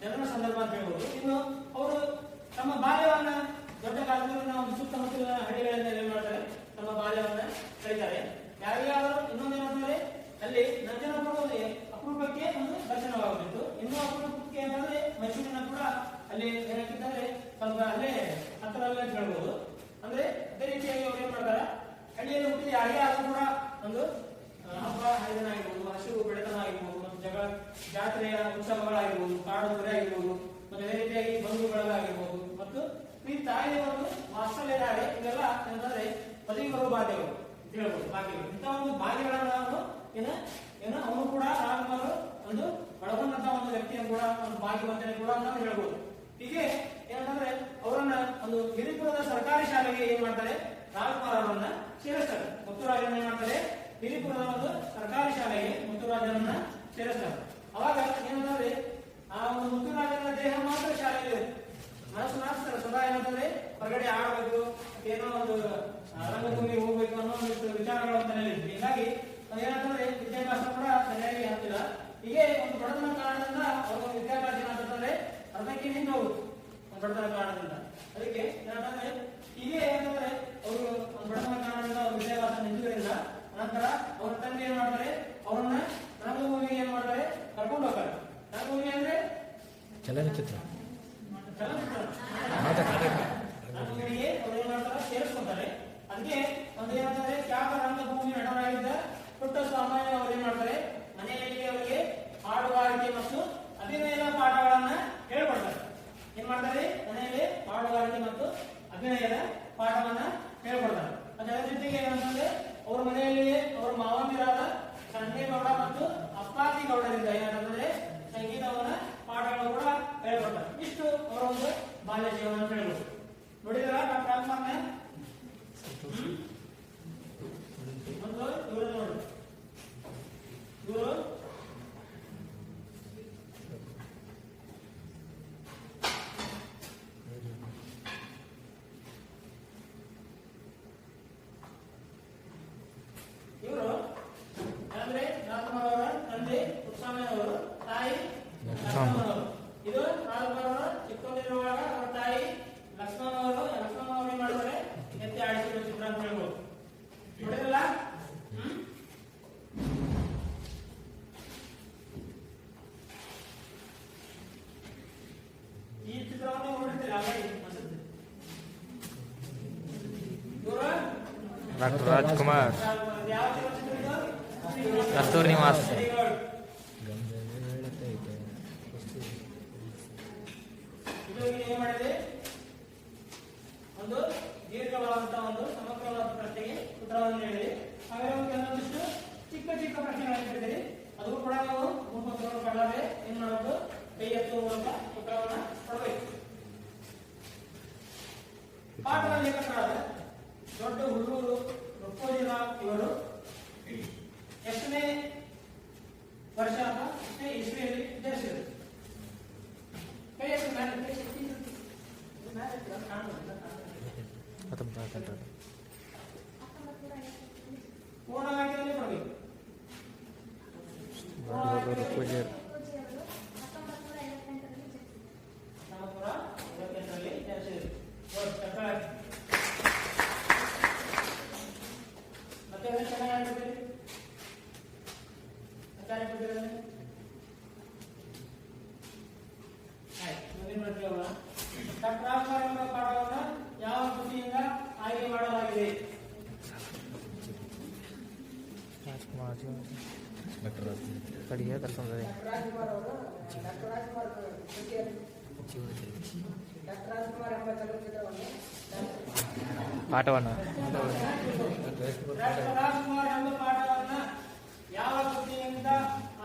ಜನನ ಸಂದರ್ಭ ಅಂತ ಹೇಳ್ಬೋದು. ಇನ್ನು ಅವರು ತಮ್ಮ ಬಾಲ್ಯವನ್ನ ದೊಡ್ಡ ಕಾಲದಲ್ಲಿನ ಒಂದು ಸುತ್ತಮುತ್ತಲಿನ ಹಳ್ಳಿಗಳಿಂದ ಏನ್ ಮಾಡ್ತಾರೆ, ತಮ್ಮ ಬಾಲ್ಯವನ್ನ ಕಳೀತಾರೆ. ಯಾರಿಗಾದರೂ ಇನ್ನೊಂದೇನಂತಂದ್ರೆ ಅಲ್ಲಿ ನಂಜನಗೂಡು ಅಪರೂಪಕ್ಕೆ ಒಂದು ದರ್ಶನವಾಗುತ್ತಿತ್ತು. ಇನ್ನೂ ಅಪರೂಪಕ್ಕೆ ಅಂತಂದ್ರೆ ಮೈಸೂರಿನ ಕೂಡ ಅಲ್ಲಿ ಏನಾಗ್ತಿದ್ದಾರೆ ಸ್ವಲ್ಪ ಅಲ್ಲೇ ಹತ್ತಿರಲ್ಲೇ ಅಂತ ಹೇಳ್ಬೋದು. ಅಂದ್ರೆ ಅದೇ ರೀತಿಯಾಗಿ ಅವ್ರು ಏನ್ ಮಾಡ್ತಾರೆ, ಹಳ್ಳಿಯಲ್ಲಿ ಹುಟ್ಟಿದ ಯಾರೇ ಆದ್ರೂ ಕೂಡ ಒಂದು ಹಬ್ಬ ಹರಿದಿನ ಆಗಿರ್ಬೋದು, ಹಸಿರು ಬೆಳೆತನ ಆಗಿರ್ಬೋದು, ಮತ್ತು ಜಾತ್ರೆಯ ಉತ್ಸವಗಳಾಗಿರ್ಬೋದು, ಕಾಡು ದೊರೆ ಆಗಿರ್ಬೋದು, ಮತ್ತೆ ಅದೇ ರೀತಿಯಾಗಿ ಬಂಧು ಬಳಗ ಆಗಿರ್ಬೋದು, ಮತ್ತು ಈ ತಾಯಿಯ ಒಂದು ವಾತ್ಸಲ್ಯಧಾರೆ, ಇವೆಲ್ಲ ಏನಂತಂದ್ರೆ ಪದವಿ ಬರುವ ಬಾಧ್ಯಗಳು ಅಂತ ಹೇಳ್ಬೋದು. ಭಾಗ್ಯಗಳು, ಇಂಥ ಒಂದು ಭಾಗ್ಯಗಳನ್ನ ನಾವು ಏನು ಅವನು ಕೂಡ ರಾಜ್ಕುಮಾರ್ ಒಂದು ಒಳಗೊಂಡಂತ ಒಂದು ವ್ಯಕ್ತಿಯನ್ನು ಕೂಡ ಒಂದು ಭಾಗ್ಯವಂತನೆ ಕೂಡ ಅಂತ ಹೇಳ್ಬೋದು. ಹೀಗೆ ಏನಂತಂದ್ರೆ ಅವರನ್ನ ಒಂದು ಹಿರಿಪುರದ ಸರ್ಕಾರಿ ಶಾಲೆಗೆ ಏನ್ ಮಾಡ್ತಾರೆ, ರಾಜ್ಕುಮಾರ್ ಅವರನ್ನ ಸೇರಿಸ್ತಾರೆ. ಮುತ್ತುರಾಜನ ಏನ್ ಮಾಡ್ತಾರೆ, ಹಿರಿಪುರದ ಒಂದು ಸರ್ಕಾರಿ ಶಾಲೆಗೆ ಮುತ್ತುರಾಜನನ್ನ ಸೇರಿಸ್ತಾರೆ. ಅವಾಗ ಏನಂತಂದ್ರೆ ಆ ಒಂದು ಮುತ್ತುರಾಜನ ದೇಹ ಮಾತ್ರ ಶಾಲೆಯಲ್ಲಿ ಮನಸ್ಸು ಮಾತ್ರ ಸದಾ ಏನಂತಂದ್ರೆ ಹೊರಗಡೆ ಆಡಬೇಕು, ಏನೋ ಒಂದು ರಂಗಭೂಮಿಗೆ ಹೋಗ್ಬೇಕು ಅನ್ನೋ ಒಂದು ವಿಚಾರಗಳು ಅಂತ ಹೇಳಿದ್ವಿ. ಹೀಗಾಗಿ ಏನಂತಂದ್ರೆ ವಿದ್ಯಾಭ್ಯಾಸ ಕೂಡ ಸರಿಯಾಗಿ ಆಗ್ತಿಲ್ಲ. ಹೀಗೆ ಒಂದು ಬಡತನ ಕಾರಣದಿಂದ ಅವರು ವಿದ್ಯಾಭ್ಯಾಸ ಏನಂತಂದ್ರೆ ಅರ್ಧಕ್ಕೆ ನಿಂತು ಹೋಗುತ್ತೆ, ಒಂದು ಬಡತನ ಕಾರಣದಿಂದ. ಅದಕ್ಕೆ ಏನಂತಂದ್ರೆ ಹೀಗೆ ಏನಂತಂದ್ರೆ ಅವರು ಒಂದು ಬಡತನ ಕಾರಣದಿಂದ ಅವ್ರ ವಿದ್ಯಾಭ್ಯಾಸ ನಿಂತುವುದರಿಂದ ನಂತರ ಅವ್ರ ತಂದೆ ಏನ್ ಮಾಡ್ತಾರೆ, ಅವ್ರನ್ನ ರಂಗಭೂಮಿಗೆ ಏನ್ ಮಾಡ್ತಾರೆ, ಕರ್ಕೊಂಡು ಹೋಗ್ತಾರೆ. ರಂಗಭೂಮಿ ಅಂದ್ರೆ ಚಲನಚಿತ್ರ ರಂಗಭೂಮಿಗೆ ಅವ್ರು ಏನ್ ಮಾಡ್ತಾರೆ, ಸೇರಿಸ್ಕೊಂತಾರೆ. ಅದಕ್ಕೆ ಒಂದು ಏನಂತಾರೆ, ಖ್ಯಾತ ರಂಗಭೂಮಿ ನಟರಾಗಿದ್ದ ಪುಟ್ಟಸ್ವಾಮಯ್ಯ ಅವರು ಏನ್ ಮಾಡ್ತಾರೆ, ಮನೆಯಲ್ಲಿ ಅವರಿಗೆ ಹಾಡುಗಾರಿಕೆ ಮತ್ತು ಅಭಿನಯದ ಪಾಠಗಳನ್ನ ಹೇಳ್ಕೊಡ್ತಾರೆ. ಏನ್ ಮಾಡ್ತಾರೆ, ಮನೆಯಲ್ಲಿ ಹಾಡುಗಾರಿಕೆ ಮತ್ತು ಅಭಿನಯದ ಪಾಠವನ್ನ ಹೇಳ್ಕೊಡ್ತಾರೆ. ಅದರ ಜೊತೆಗೆ ಏನಂತಂದ್ರೆ ಅವ್ರ ಮನೆಯಲ್ಲಿಯೇ ಅವ್ರ ಮಾವಂದಿರಾದ ಸನ್ನೇಗೌಡ ಮತ್ತು ಅಪ್ಪಾಜಿ ಗೌಡರಿಂದ ಏನಂತಂದ್ರೆ ಸಂಗೀತವನ್ನ ಪಾಠಗಳು ಕೂಡ ಹೇಳ್ಕೊಡ್ತಾರೆ. ಇಷ್ಟು ಅವರ ಒಂದು ಬಾಲ್ಯ ಜೀವನ ಅಂತ ಹೇಳ್ಬೋದು. ನೋಡಿದ್ರ ಡಾಕ್ಟರ್ ರಾಜ್ಕುಮಾರ್ನ ಒಂದು ಇವರು ನೋಡಿ, ಇವರು ಅಂದ್ರೆ ರಾಜ್ಕುಮಾರ್ ಅವರ ತಂದೆ ಪುಟ್ಟಸ್ವಾಮಿ ಅವರು ಲಕ್ಷ್ಮಣನವರು. ಇದು ರಾಜಕುಮಾರರು ಚಿಕ್ಕಂದಿರುವಾಗ ಅವರ ತಾಯಿ ಲಕ್ಷ್ಮಣನವರು ಏನ್ ಮಾಡಿದರೆ ಎತ್ತಿ ಆಡಿಸಿದ ಚಿತ್ರ ಅಂತ ಹೇಳ್ಬೋದು. ನೋಡಿರಲ್ಲ? ಈ ಚಿತ್ರವನ್ನು ನೋಡಿರ್ತೀರ ಆಲ್ರೆಡಿ ಅನ್ಸುತ್ತೆ. ಇವರು ಡಾಕ್ಟರ್ ರಾಜ್ಕುಮಾರ್ ಯಾವ ಚಿತ್ರ ಇದು? ಕಸ್ತೂರಿ ನಿವಾಸ್. Very good. ಇದು ಏನ್ ಮಾಡಿದೆ? ಒಂದು ದೀರ್ಘವಾದಂತಹ ಒಂದು ಸಮಗ್ರವಾದ ಪ್ರಶ್ನೆಗೆ ಉತ್ತರವನ್ನು ನೀಡಿದೆ. ಹಾಗೆ ಕೆಲವೊಂದಿಷ್ಟು ಚಿಕ್ಕ ಚಿಕ್ಕ ಪ್ರಶ್ನೆಗಳನ್ನು ಕೇಳಿದಿರಿ. ಅದು ಕೂಡ ನಾವು ಗುಂಪು ಪಡೆದರೆ ಏನ್ ಮಾಡಬೇಕು? ಕೈ ಎತ್ತುವ ಮೂಲಕ ಉತ್ತರವನ್ನು ಕೊಡಬೇಕು. ಪಾಠದ ಲೇಖಕರಾದ ದೊಡ್ಡ ಹುಲ್ಲೂರು ರುಕ್ಕೋಜಿರಾವ್ ಇವರು ಎಷ್ಟನೇ ವರ್ಷ ಅಥವಾ ಎಷ್ಟನೇ ಇಸ್ವಿಯಲ್ಲಿ ಜನಿಸಿದರು? ಕೈ ಎತ್ತು ಮೇಲೆ ಪೂರ್ಣವಾಗಿರಲಿ ಕೊಡಬೇಕು. ಪೂಜ್ಯರು 1958ರಲ್ಲಿ ಜನಿಸಿದರು. ಮತ್ತೆ ಚೆನ್ನಾಗಿ ಮುಂದಿನ ಪ್ರಶ್ನೆಗಳ ಡಾಕ್ಟರ್ ರಾಜ್ಕುಮಾರ್ ಎಂಬ ಪಾಠವನ್ನು ಯಾವ ಕೃತಿಯಿಂದ ಆಯ್ಕೆ ಮಾಡಲಾಗಿದೆ? ರಾಜ್ಕುಮಾರ್ ಕಡೆಗೆ ಕರ್ಕೊಂಡ್ರೆ ರಾಜ್ಕುಮಾರ್ ಅವರು ಡಾಕ್ಟರ್ ರಾಜ್ಕುಮಾರ್ ಡಾಕ್ಟರ್ ರಾಜ್ಕುಮಾರ್ ಎಂಬ ಚಲನಚಿತ್ರವನ್ನು ಪಾಠವನ್ನು ಡಾಕ್ಟರ್ ರಾಜ್ಕುಮಾರ್ ಎಂಬ ಪಾಠವನ್ನು ಯಾವ ಕೃತಿಯಿಂದ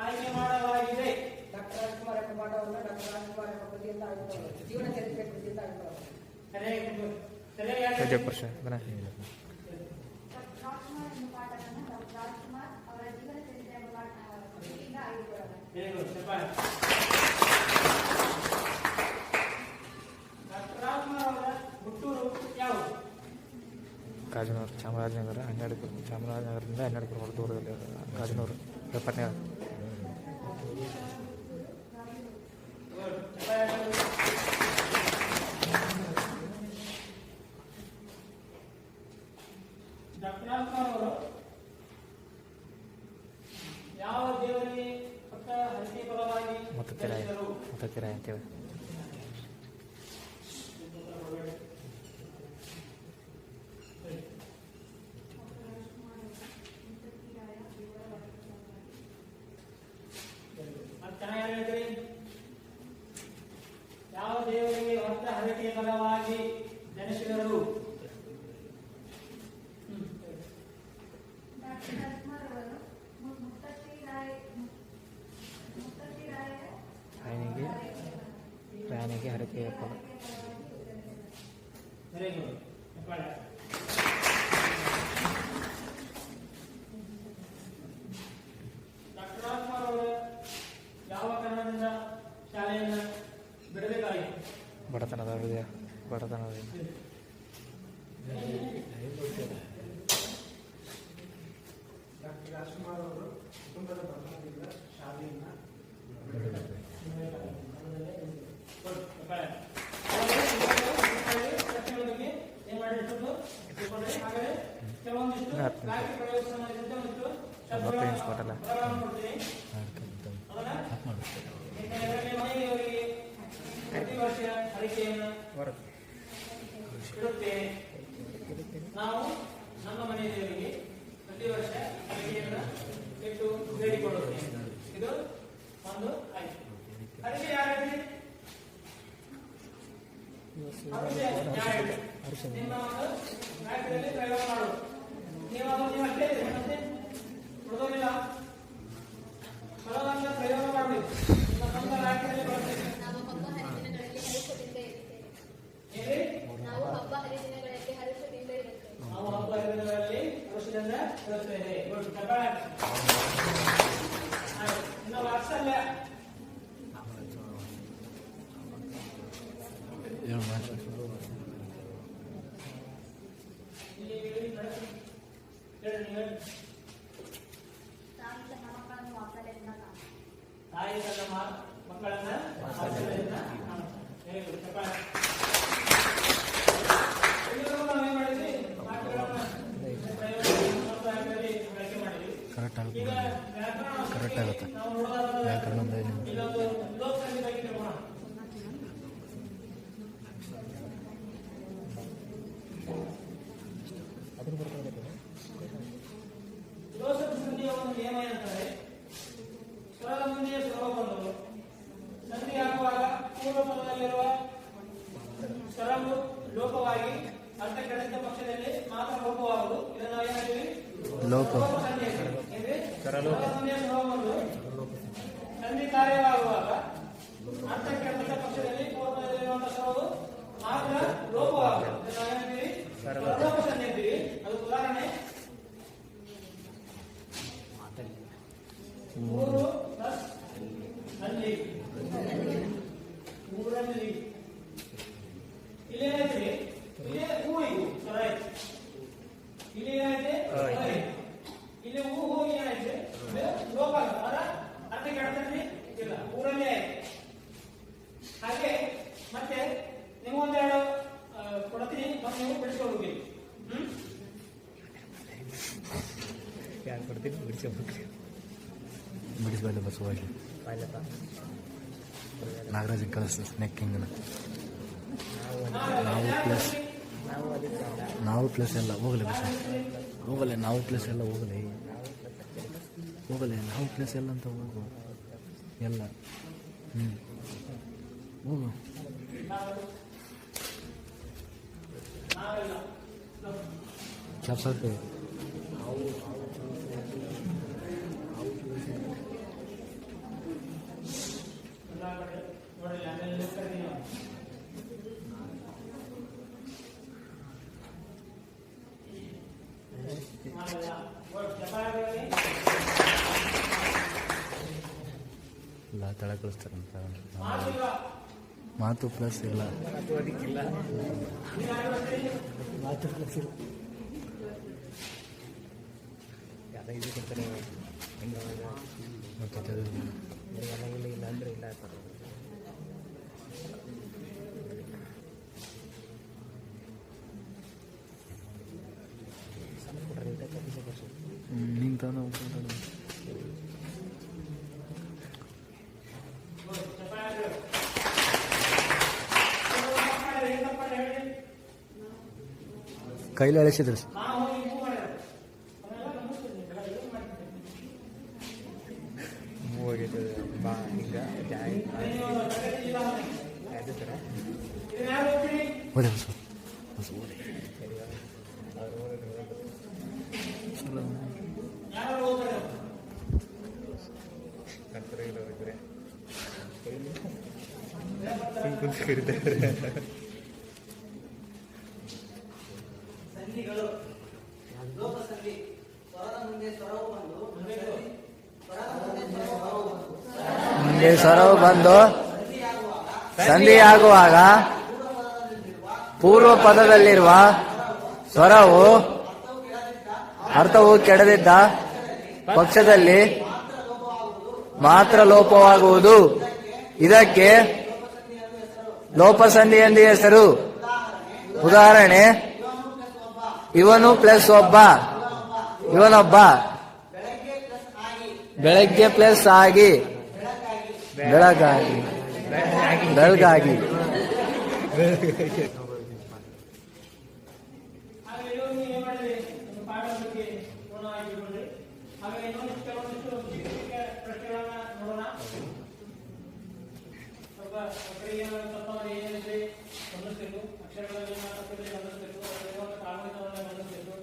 ಆಯ್ಕೆ ಮಾಡಲಾಗಿದೆ? ಡಾಕ್ಟರ್ ರಾಜ್ಕುಮಾರ್ ಎಂಬ ಪಾಠವನ್ನು ಡಾಕ್ಟರ್ ರಾಜ್ಕುಮಾರ್ ಎಂಬ ಕೃತಿಯಿಂದ ಆಯ್ಕೆ ಜೀವನ ಚರಿತ್ರೆ ಕೃತಿಯಿಂದ ಆಯ್ಕೆ ಸರಿಯಾಗಿ ಪ್ರಜಾಪುರುಷ ರಾಜ್ಕುಮಾರ್ ಎಂಬ ಪಾಠವನ್ನು ಡಾಕ್ಟರ್ ರಾಜ್ಕುಮಾರ್ ಅವರ ಜೀವನ ಚರಿತ್ರೆ ಎಂಬ ಕೃತಿಯಿಂದ ಆಯ್ದುಕೊಳ್ಳಲಾಗಿದೆ. ಡಾಕ್ಟರ್ ರಾಜ್ಕುಮಾರ್ ಅವರ ಹುಟ್ಟೂರು ಯಾವುದು? ಗಾಜನೂರು, ಚಾಮರಾಜನಗರ. 12 ಚಾಮರಾಜನಗರದಿಂದ 12 ಕಿಲೋಮೀಟರ್ ದೂರದಲ್ಲಿ ಗಾಜನೂರು 70ನೇ. ಡಾಕ್ಟರ್ ರಾಜ್ಕುಮಾರ್ ಅವರು ಯಾವ ದೇವರಿಗೆ ಭಕ್ತ ಹರಕೆ ಫಲವಾಗಿ ಜನಿಸಿದರು? ಮುತ್ತತ್ತಿರ ಅಂತೇಳಿ ಚೆನ್ನಾಗಿ ಹೇಳಿದ್ರಿ. ಯಾವ ದೇವರಿಗೆ ಭಕ್ತ ಹರಕೆ ಫಲವಾಗಿ ಜನಿಸಿದರು? ಡಾಕ್ಟರ್ ರಾಜ್ಕುಮಾರ್ ಅವರು ರಾಯನಿಗೆ ಹರಕೆಯ ಫಲ. Very good. ಡಾಕ್ಟರ್ ರಾಜ್ಕುಮಾರ್ ಅವರು ಯಾವ ಕಾರಣದಿಂದ ಶಾಲೆಯನ್ನು ಬಿಡಬೇಕಾಗಿತ್ತು? ಬಡತನದಿಂದ ಡಾಕ್ಟರ್ ರಾಜ್ಕುಮಾರ್ ಅವರು ಕುಟುಂಬದ ಬಡತನದಿಂದ ಶಾಲೆಯನ್ನು ಏನ್ ಮಾಡಿಟ್ಟು ಹಾಗೆ ಕೆಲವೊಂದಿಷ್ಟು ಗಾಯಕ ಪ್ರಯೋಗ ಸಂಬಂಧಿಸಿದಂತೆ ಒಂದಿಷ್ಟು ಶಬ್ದಗಳನ್ನು ಕೊಡ್ತೀನಿ. ಮನೆಯವರಿಗೆ ಪ್ರತಿ ವರ್ಷ ಹರಿಕೆಯನ್ನು ಇಡುತ್ತೇನೆ. ನಾವು ನಮ್ಮ ಮನೆ ದೇವರಿಗೆ ಪ್ರತಿ ವರ್ಷ ಹರಿಕೆಯನ್ನು ಇಟ್ಟು ಬೇಡಿಕೊಳ್ಳುತ್ತೇವೆ. ಇದು ಒಂದು ಆಯ್ತು. ಹರಿಕೆ ಯಾರಿದೆ? ನಿಮ್ಮ ಒಂದು ಮ್ಯಾಟ್ರಲ್ಲಿ ಪ್ರಯೋಗ ಮಾಡೋದು. ನೀವು ಅಷ್ಟೇ ಮತ್ತೆ ಕೊಡೋದಿಲ್ಲ. ಫಲವನ್ನು ಪ್ರಯೋಗ ಮಾಡಬೇಕು. ನಿಮ್ಮ ಸ್ವಂತ ಮ್ಯಾಟ್ರಲ್ಲಿ ಬರ್ತದೆ. ನಾವು ಹಬ್ಬ ಹರಿದಿನಗಳಲ್ಲಿ ಹರುಷದಿಂದ ಇರುತ್ತೇವೆ. ಹೇಳಿ, ನಾವು ಹಬ್ಬ ಹರಿದಿನಗಳಲ್ಲಿ ಹರುಷದಿಂದ ಇರುತ್ತೇವೆ. ನಾವು ಹಬ್ಬ ಹರಿದಿನಗಳಲ್ಲಿ ಹರುಷದಿಂದ ಇರುತ್ತೇವೆ. ಗುಡ್. ಇನ್ನು ವಾತ್ಸಲ್ಯ ತಾಯಿ ತನ್ನ ಮಕ್ಕಳನ್ನ ವಾತ್ಸಲ್ಯದಿಂದ ವೆರಿ ಗುಡ್. ಎಲ್ಲರೂ ನಾವೇನ್ ಮಾಡಿದ್ವಿ, ವಾಕ್ಯಗಳನ್ನ ಪ್ರಯೋಗದಲ್ಲಿ ಬಳಕೆ ಮಾಡಿದ್ವಿ. ಕರೆಕ್ಟ್ ಆಗುತ್ತೆ, ಈಗ ವ್ಯಾಕರಣ ಕರೆಕ್ಟ್ ಆಗುತ್ತೆ. ನಾವು ನೋಡೋದಾದ್ರೆ ವ್ಯಾಕರಣ ಅಂದ್ರೆ ಏನು? ಇಲ್ಲೊಂದು ಲೋಕಸಂಧಿ ಬಗ್ಗೆ ತಿಳ್ಕೊಳ್ಳೋಣ. ಲೋಕಸಂಧಿಯ ಒಂದು ನಿಯಮ ಏನಂತಾರೆ, ಸ್ವರದ ಮುಂದೆ ಸ್ವರ ಬಂದವು ಸಂಧಿ ಆಗುವಾಗ ಪೂರ್ವ ಪದದಲ್ಲಿರುವ ಸ್ವರವು ಲೋಪವಾಗಿ ಅರ್ಥ ಕೆಡದ ಪಕ್ಷದಲ್ಲಿ ಮಾತ್ರ ಲೋಪವಾಗುವುದು. ಇದನ್ನು ನಾವು ಏನಾಗ್ತೀವಿ, ಲೋಪ ಸಂಧಿ ಅಂತೀವಿ. ಏನ್ರಿ? ಸ್ವರದ ಮುಂದೆ ಸ್ವರ ಬಂದು ಸಂಧಿ ಕಾರ್ಯವಾಗುವಾಗ ಅರ್ಥ ಕೆಡದ ಪಕ್ಷದಲ್ಲಿ ಪೂರ್ವ ಪದದಲ್ಲಿರುವಂತಹ ಸ್ವರವು ಮಾತ್ರ ಲೋಪವಾಗುವುದು. ಇದನ್ನು ನಾವು ಏನಂತೀವಿ, ಸ್ವರಲೋಪ ಸಂಧಿ ಅಂತೀವಿ. ಅದು ಉದಾಹರಣೆ ಮೂರು ಪ್ಲಸ್ ಅಲ್ಲಿ ಮೂರಲ್ಲಿ ಇಲ್ಲಿ ಏನಾಯ್ತು, ಇಲ್ಲಿ ಹೂ ಇದು ಸ್ವರ ಆಯ್ತು, ಇಲ್ಲಿ ಏನಾಯ್ತು ಇಲ್ಲಿ ಹೂ ಹೋಗಿ ಏನಾಯ್ತು ಲೋಪ ಅದರ ಅರ್ಥ ಕೆಡ್ತಾನೆ ಇಲ್ಲ, ಊರಲ್ಲೇ ಆಯ್ತು. ಹಾಗೆ ಮತ್ತೆ ನೀವು ಒಂದೆರಡು ಕೊಡ್ತೀನಿ, ಮತ್ತೆ ನೀವು ಬಿಡಿಸ್ಕೊಂಡು ಹೋಗಿ. ಯಾರು ಕೊಡ್ತೀನಿ ಬಿಡಿಸ್ಬೇಕು, ಬಿಡಿಸ್ಬಾರ್ದು ಬಸ್ ಹೋಗಿ ನಾಗರಾಜ್ ಕಳಿಸ್ತು ಸ್ನೆಕ್ಕಿಂಗ್. ನಾವು ಪ್ಲಸ್ ಎಲ್ಲ ಹೋಗಲಿ ಬಸ್ ಹೋಗಲೆ, ನಾವು ಪ್ಲಸ್ ಎಲ್ಲ ಹೋಗಲಿ ಹೋಗಲೆ, ನಾವು ಪ್ಲಸ್ ಎಲ್ಲ ಅಂತ ಹೋಗು ಎಲ್ಲ ಹೋಗು. ಸ್ವಲ್ಪ ಇಲ್ಲ ತಳ ಕಳಿಸ್ತಾರಂತ ಮಾತು ಪ್ಲಸ್ ಇಲ್ಲ, ಮಾತು ಪ್ಲಸ್ ಇಲ್ಲ ಯಾವ್ದು ಇದು ಕೊಡ್ತಾರೆ ಮತ್ತೆ ಇಲ್ಲ ಅಂದರೆ ಇಲ್ಲ. ನಿಂತ ನಾವು ಕೈಲಿ ಅಳಿಸಿದ್ರು ಬಾ ಈಗ ಓದೇ ಸಂಧಿಗಳು ಲೋಕಸಂಧಿ, ಸ್ವರದ ಮುಂದೆ ಸ್ವರವು ಬಂದು ಮುಂದೆ ಸ್ವರವು ಬಂದು ಸಂಧಿಯಾಗುವಾಗ ಪೂರ್ವ ಪದದಲ್ಲಿರುವ ಸ್ವರವು ಅರ್ಥವು ಕೆಡದಿದ್ದ ಪಕ್ಷದಲ್ಲಿ ಮಾತ್ರ ಲೋಪವಾಗುವುದು. ಇದಕ್ಕೆ ಲೋಪಸಂಧಿ ಎಂದು ಹೆಸರು. ಉದಾಹರಣೆ, ಇವನು ಪ್ಲಸ್ ಒಬ್ಬ, ಇವನೊಬ್ಬ, ಬೆಳಗ್ಗೆ ಪ್ಲಸ್ ಆಗಿ, ಬೆಳಗಾಗಿ, ಬೆಳಗಾಗಿ. ಹಾಗೆ ಇವರು ನೀವು ಏನ್ ಮಾಡಿದ್ರಿ, ಒಂದು ಪಾಠದ ಬಗ್ಗೆ ಪೂರ್ಣ ಆಗಿಬಿಡ್ರಿ. ಹಾಗೆ ಇನ್ನೊಂದು ಕೆಲವೊಂದಿಷ್ಟು ಪ್ರಶ್ನೆಗಳನ್ನ ನೋಡೋಣ. ಸ್ವಲ್ಪ ಒಬ್ಬರಿಗೆ ಸ್ವಲ್ಪ ಏನಿದೆ ಗಮನಿಸಬೇಕು, ಅಕ್ಷರಗಳಲ್ಲಿ ಮಾತಾಡ್ತಿದ್ರೆ ಗಮನಿಸಬೇಕು, ಅದರಲ್ಲಿರುವಂತಹ ಕಾಗುಣಿತವನ್ನ ಗಮನಿಸಬೇಕು,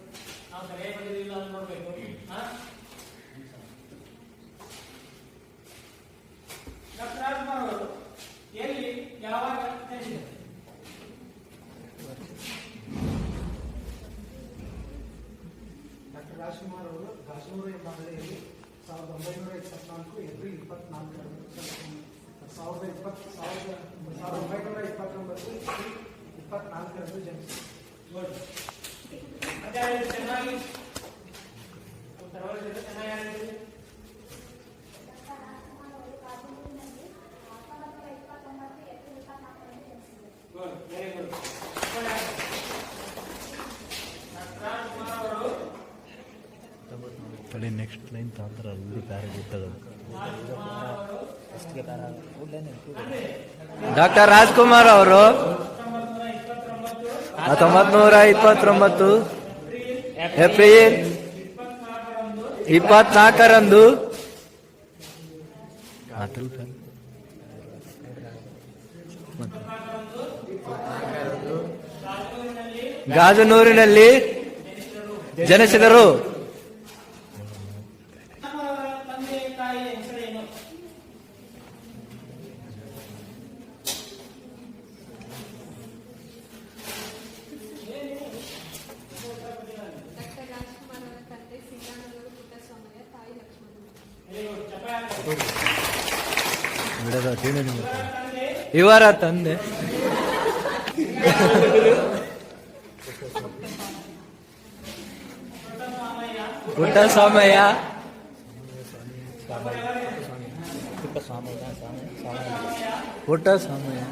ನಾವು ಸರಿಯಾಗಿ ಬಂದಿರಲಿಲ್ಲ ಅಂತ ನೋಡ್ಬೇಕು. ಡಾಕ್ಟರ್ ರಾಜ್ಕುಮಾರ್ ಅವರು ಎಲ್ಲಿ ಯಾವಾಗ ನೆನೆಸಿದರು? ಡಾಕ್ಟರ್ ರಾಜ್ಕುಮಾರ್ ಅವರು ಗಾಜನೂರು ಎಂಬ ಹಳ್ಳಿಯಲ್ಲಿ 1924 ಏಪ್ರಿಲ್ 24 1924 ಜನಿಸಿದರು. ಚೆನ್ನಾಗಿ ಚೆನ್ನಾಗಿ ನೆಕ್ಸ್ಟ್ ಲೈನ್ ತಾಂದ್ರೆ ಅಲ್ಲಿ ಪ್ಯಾರ ಗೊತ್ತಾಗದು. ಡಾಕ್ಟರ್ ರಾಜ್ಕುಮಾರ್ ಅವರು 1929 ಏಪ್ರಿಲ್ 24ರಂದು ಗಾಜನೂರಿನಲ್ಲಿ ಜನಿಸಿದರು. ತಂದೆ ತಾಯಿಯ ಹೆಸರೇನು? ಡಾಕ್ಟರ್ ರಾಜ್ಕುಮಾರ್ ಅವರ ತಂದೆ ಸಿಂಗಾನಲ್ಲೂರು ಪುಟ್ಟಸ್ವಾಮಯ್ಯ, ತಾಯಿ ಲಕ್ಷ್ಮಮ್ಮ. ಇವರ ತಂದೆ ಪುಟ್ಟಸ್ವಾಮಯ್ಯ, ಪುಟ್ಟಸ್ವಾಮಯ್ಯ,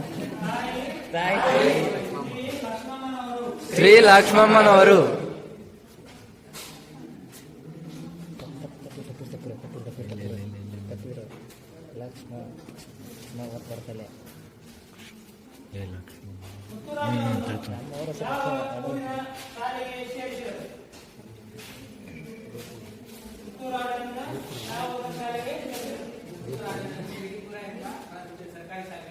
ಶ್ರೀ ಲಕ್ಷ್ಮಮ್ಮನವರು. ಶಾಲೆಗೆ ಸೇರಿಸಿದರು. ಪುತ್ತೂರಾಗಿನಿಂದ ಯಾವ ಶಾಲೆಗೆ ಸೇರಿಸಿದರು? ಸರ್ಕಾರಿ ಶಾಲೆ.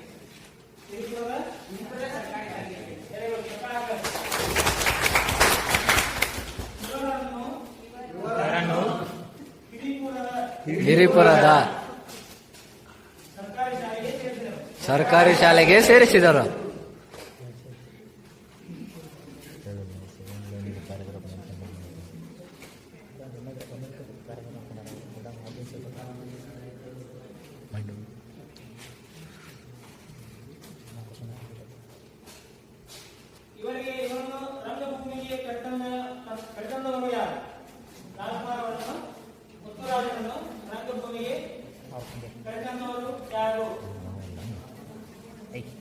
ಹಿರಿಪುರದ ಸರ್ಕಾರಿ ಶಾಲೆಗೆ ಸೇರಿಸಿದರು. ಇವರಿಗೆ ಇವರನ್ನು ರಂಗಭೂಮಿಗೆ ಕರೆತಂದವರು ಯಾರು? ರಾಜ್ಕುಮಾರ್ ಅವರನ್ನು ಮುತ್ತುರಾಜನನ್ನು ರಂಗಭೂಮಿಗೆ ಕರೆತಂದವರು ಯಾರು?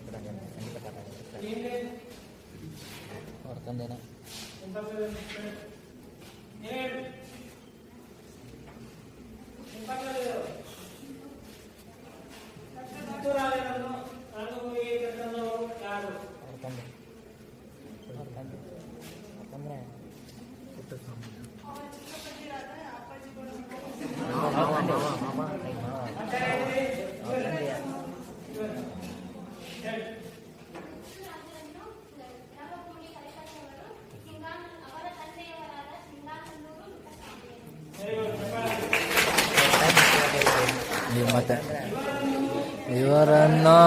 ಮುತ್ತುರಾಜನನ್ನು ರಂಗಭೂಮಿಗೆ ಕರೆತಂದವರು ಯಾರು? ಮತ್ತೆ ಇವರನ್ನು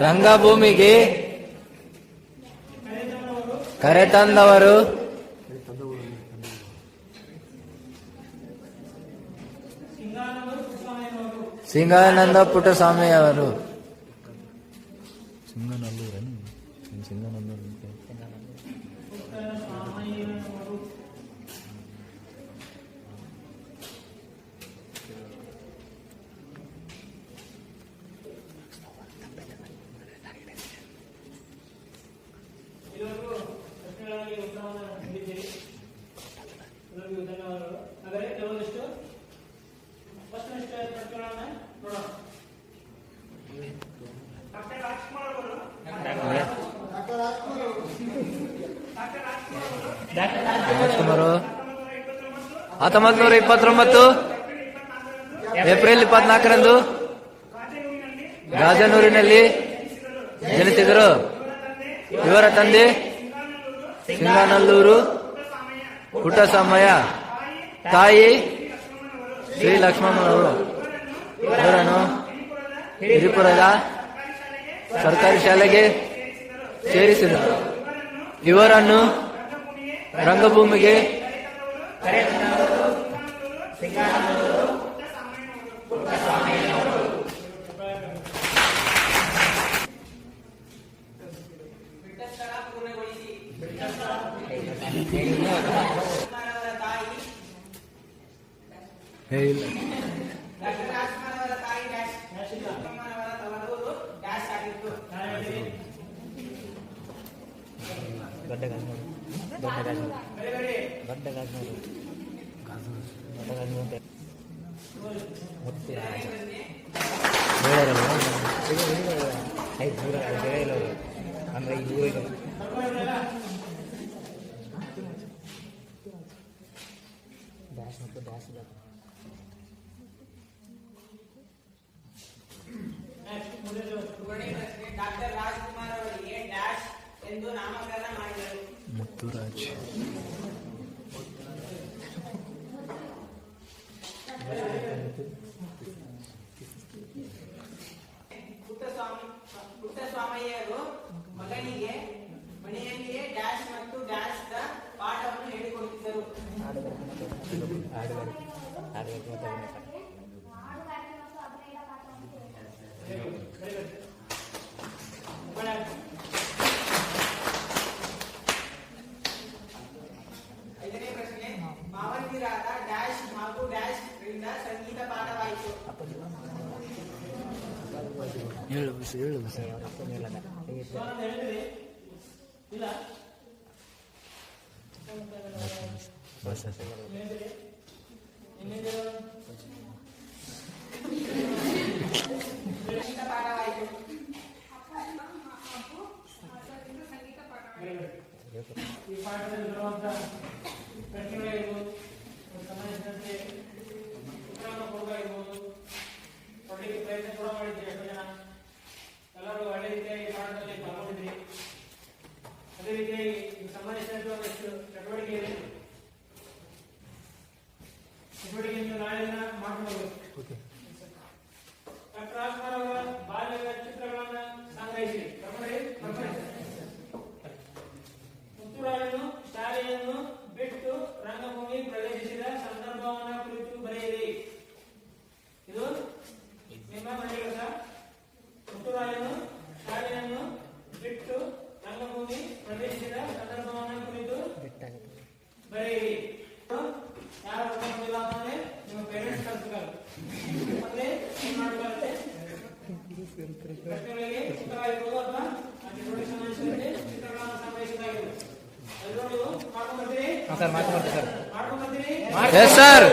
ರಂಗಭೂಮಿಗೆ ಕರೆತಂದವರು ಸಿಂಗಾನಂದ ಪುಟ್ಟಸ್ವಾಮಿ ಅವರು. ಇದುವರೆಗೂ ಪ್ರಶ್ನೆಗಳಿಗೆ ಉತ್ತರವನ್ನು ನೀಡಿದ್ದೀರಿ. ಎಲ್ಲರಿಗೂ ಧನ್ಯವಾದಗಳು. ಹಾಗಾದರೆ ಕೆಲವೊಂದಿಷ್ಟು ಫಸ್ಟ್ ಪ್ರಶ್ನೆಗಳನ್ನು ನೋಡೋಣ. ಡಾಕ್ಟರ್ ರಾಜ್ಕುಮಾರ್ ಅವರು 1929 ಏಪ್ರಿಲ್ 24ರಂದು ಗಾಜನೂರಿನಲ್ಲಿ ಜನಿಸಿದರು. ಇವರ ತಂದೆ ಸಿಂಗಾನಲ್ಲೂರು ಪುಟ್ಟಸ್ವಾಮಯ್ಯ, ತಾಯಿ ಶ್ರೀ ಲಕ್ಷ್ಮಮ್ಮನವರು. ಇವರನ್ನು ಹಿರಿಪುರದ ಸರ್ಕಾರಿ ಶಾಲೆಗೆ ಸೇರಿಸಿದರು. ಇವರನ್ನು ರಂಗಭೂಮಿಗೆ ಹೇಳಿಲ್ಲ. ಗಡ್ಡೆ ದೊಡ್ಡ ಗಾಜು ಬರೀ ದೊಡ್ಡ ಗಾಜು ದೊಡ್ಡ ಗಾಜು ಅಂತ ಮತ್ತೆ ಹೇಳೋರಲ್ಲ ಐದು ದೂರ ಇಲ್ಲ ಅಂದರೆ ಈ ಊರಿಗೆ ಡ್ಯಾಶ್ ಮತ್ತು ಡ್ಯಾಶ್ ಇದೆ. ಡಾಕ್ಟರ್ ರಾಜ್ಕುಮಾರ್ ಅವರಿಗೆ ಡ್ಯಾಶ್ ಎಂದು ನಾಮಕರಣ ಮಾಡಿದರು. ಮುತ್ತುರಾಜ್ ಪುಟ್ಟಸ್ವಾಮಯ್ಯರು ಮಗನಿಗೆ ಮನೆಯಲ್ಲಿಯೇ ಡ್ಯಾಶ್ ಮತ್ತು ಡ್ಯಾಶ್ ದ ಪಾಠವನ್ನು ಹೇಳಿಕೊಡುತ್ತಿದ್ದರು. ಹಾಡುಗಾರಿಕೆ ಮತ್ತು ಹಾಡುಗಾರಿಕೆ ಮತ್ತು ಅಭಿನಯದ ಪಾಠವನ್ನು ಐದನೇ ಪ್ರಶ್ನೆ, ಮಾವಂದಿರಾದ ಡ್ಯಾಶ್ ಹಾಗೂ ಡ್ಯಾಶ್ ರಿಂದ ಸಂಗೀತ ಪಾಠವಾಯಿತು. ಹೇಳು ಸರ್ ಅವರ ಅಪ್ಪ ಮೇಲದ ಹೇಳಿದ್ರಿ ಇಲ್ಲ ಬಸ್ ಹೇಳಿದ್ರಿ ಇನ್ನೇನು ಸಂಗೀತ ಪಾಠವಾಯಿತು. ಈ ಪಾಠದಲ್ಲಿ ಬರುವಂತ ಪ್ರಶ್ನೆಗಳಿರ್ಬೋದು, ಸಂಬಂಧಿಸಿದಂತೆ ಉತ್ತರವನ್ನು ಕೊಡಬೇಕಾಗಿರ್ಬೋದು, ಕೊಡಲಿಕ್ಕೆ ಪ್ರಯತ್ನ ಕೂಡ ಮಾಡಿದ್ರಿ. ಎಷ್ಟು ಜನ ಎಲ್ಲರೂ ಒಳ್ಳೆ ರೀತಿಯಾಗಿ ಪಾಠದಲ್ಲಿ ಪಾಲ್ಗೊಂಡಿದ್ರಿ. ಅದೇ ರೀತಿಯಾಗಿ ಇದಕ್ಕೆ ಸಂಬಂಧಿಸಿದಂತೆ ಒಂದಷ್ಟು ಚಟುವಟಿಕೆ ಇದೆ. ಚಟುವಟಿಕೆ ನೀವು ನಾಳೆ ದಿನ ಮಾಡ್ಕೊಳ್ಬೇಕು. ಡಾಕ್ಟರ್ ರಾಜ್ಕುಮಾರ್ ಅವರ ಬಾಲ್ಯದ ಚಿತ್ರಗಳನ್ನ ಸಂಗ್ರಹಿಸಿ ಮುತ್ತುರಾಜನು ಶಾಲೆಯನ್ನು ಬಿಟ್ಟು ರಂಗಭೂಮಿ ಪ್ರವೇಶಿಸಿದ ಸಂದರ್ಭವನ್ನ ಕುರಿತು ಬರೆಯಿರಿ. ಇದು ನಿಮ್ಮ ಮನೆ ಕೆಲಸ. ಮುತ್ತುರಾಜನು ಶಾಲೆಯನ್ನು ಬಿಟ್ಟು ರಂಗಭೂಮಿ ಪ್ರವೇಶಿಸಿದ ಸಂದರ್ಭವನ್ನ ಕುರಿತು ಬರೆಯಿರಿ. ಯಾರು ಬರ್ಕೊಂಡಿಲ್ಲ ಅಂತಂದ್ರೆ ನಿಮ್ಮ ಪೇರೆಂಟ್ಸ್ ಕಳಿಸ್ತಾರೆ. ಮತ್ತೆ ಏನ್ ಮಾಡ್ತಾರೆ, ಪ್ರಶ್ನೆಗಳಿಗೆ ಉತ್ತರ ಆಗಿರ್ಬೋದು ಅಥವಾ ಚಟುವಟಿಕೆ ಸಂಬಂಧಿಸಿದಂತೆ ಚಿತ್ರಗಳನ್ನು ಸಂಗ್ರಹಿಸಲಾಗಿರ್ಬೋದು. ಎಲ್ಲರೂ ಮಾಡ್ಕೊಂಡ್ಬರ್ತೀರಿ. ಸರ್ ಮಾತು ಮಾಡ್ಕೊಂಡ್ಬರ್ತೀರಿ. Yes sir.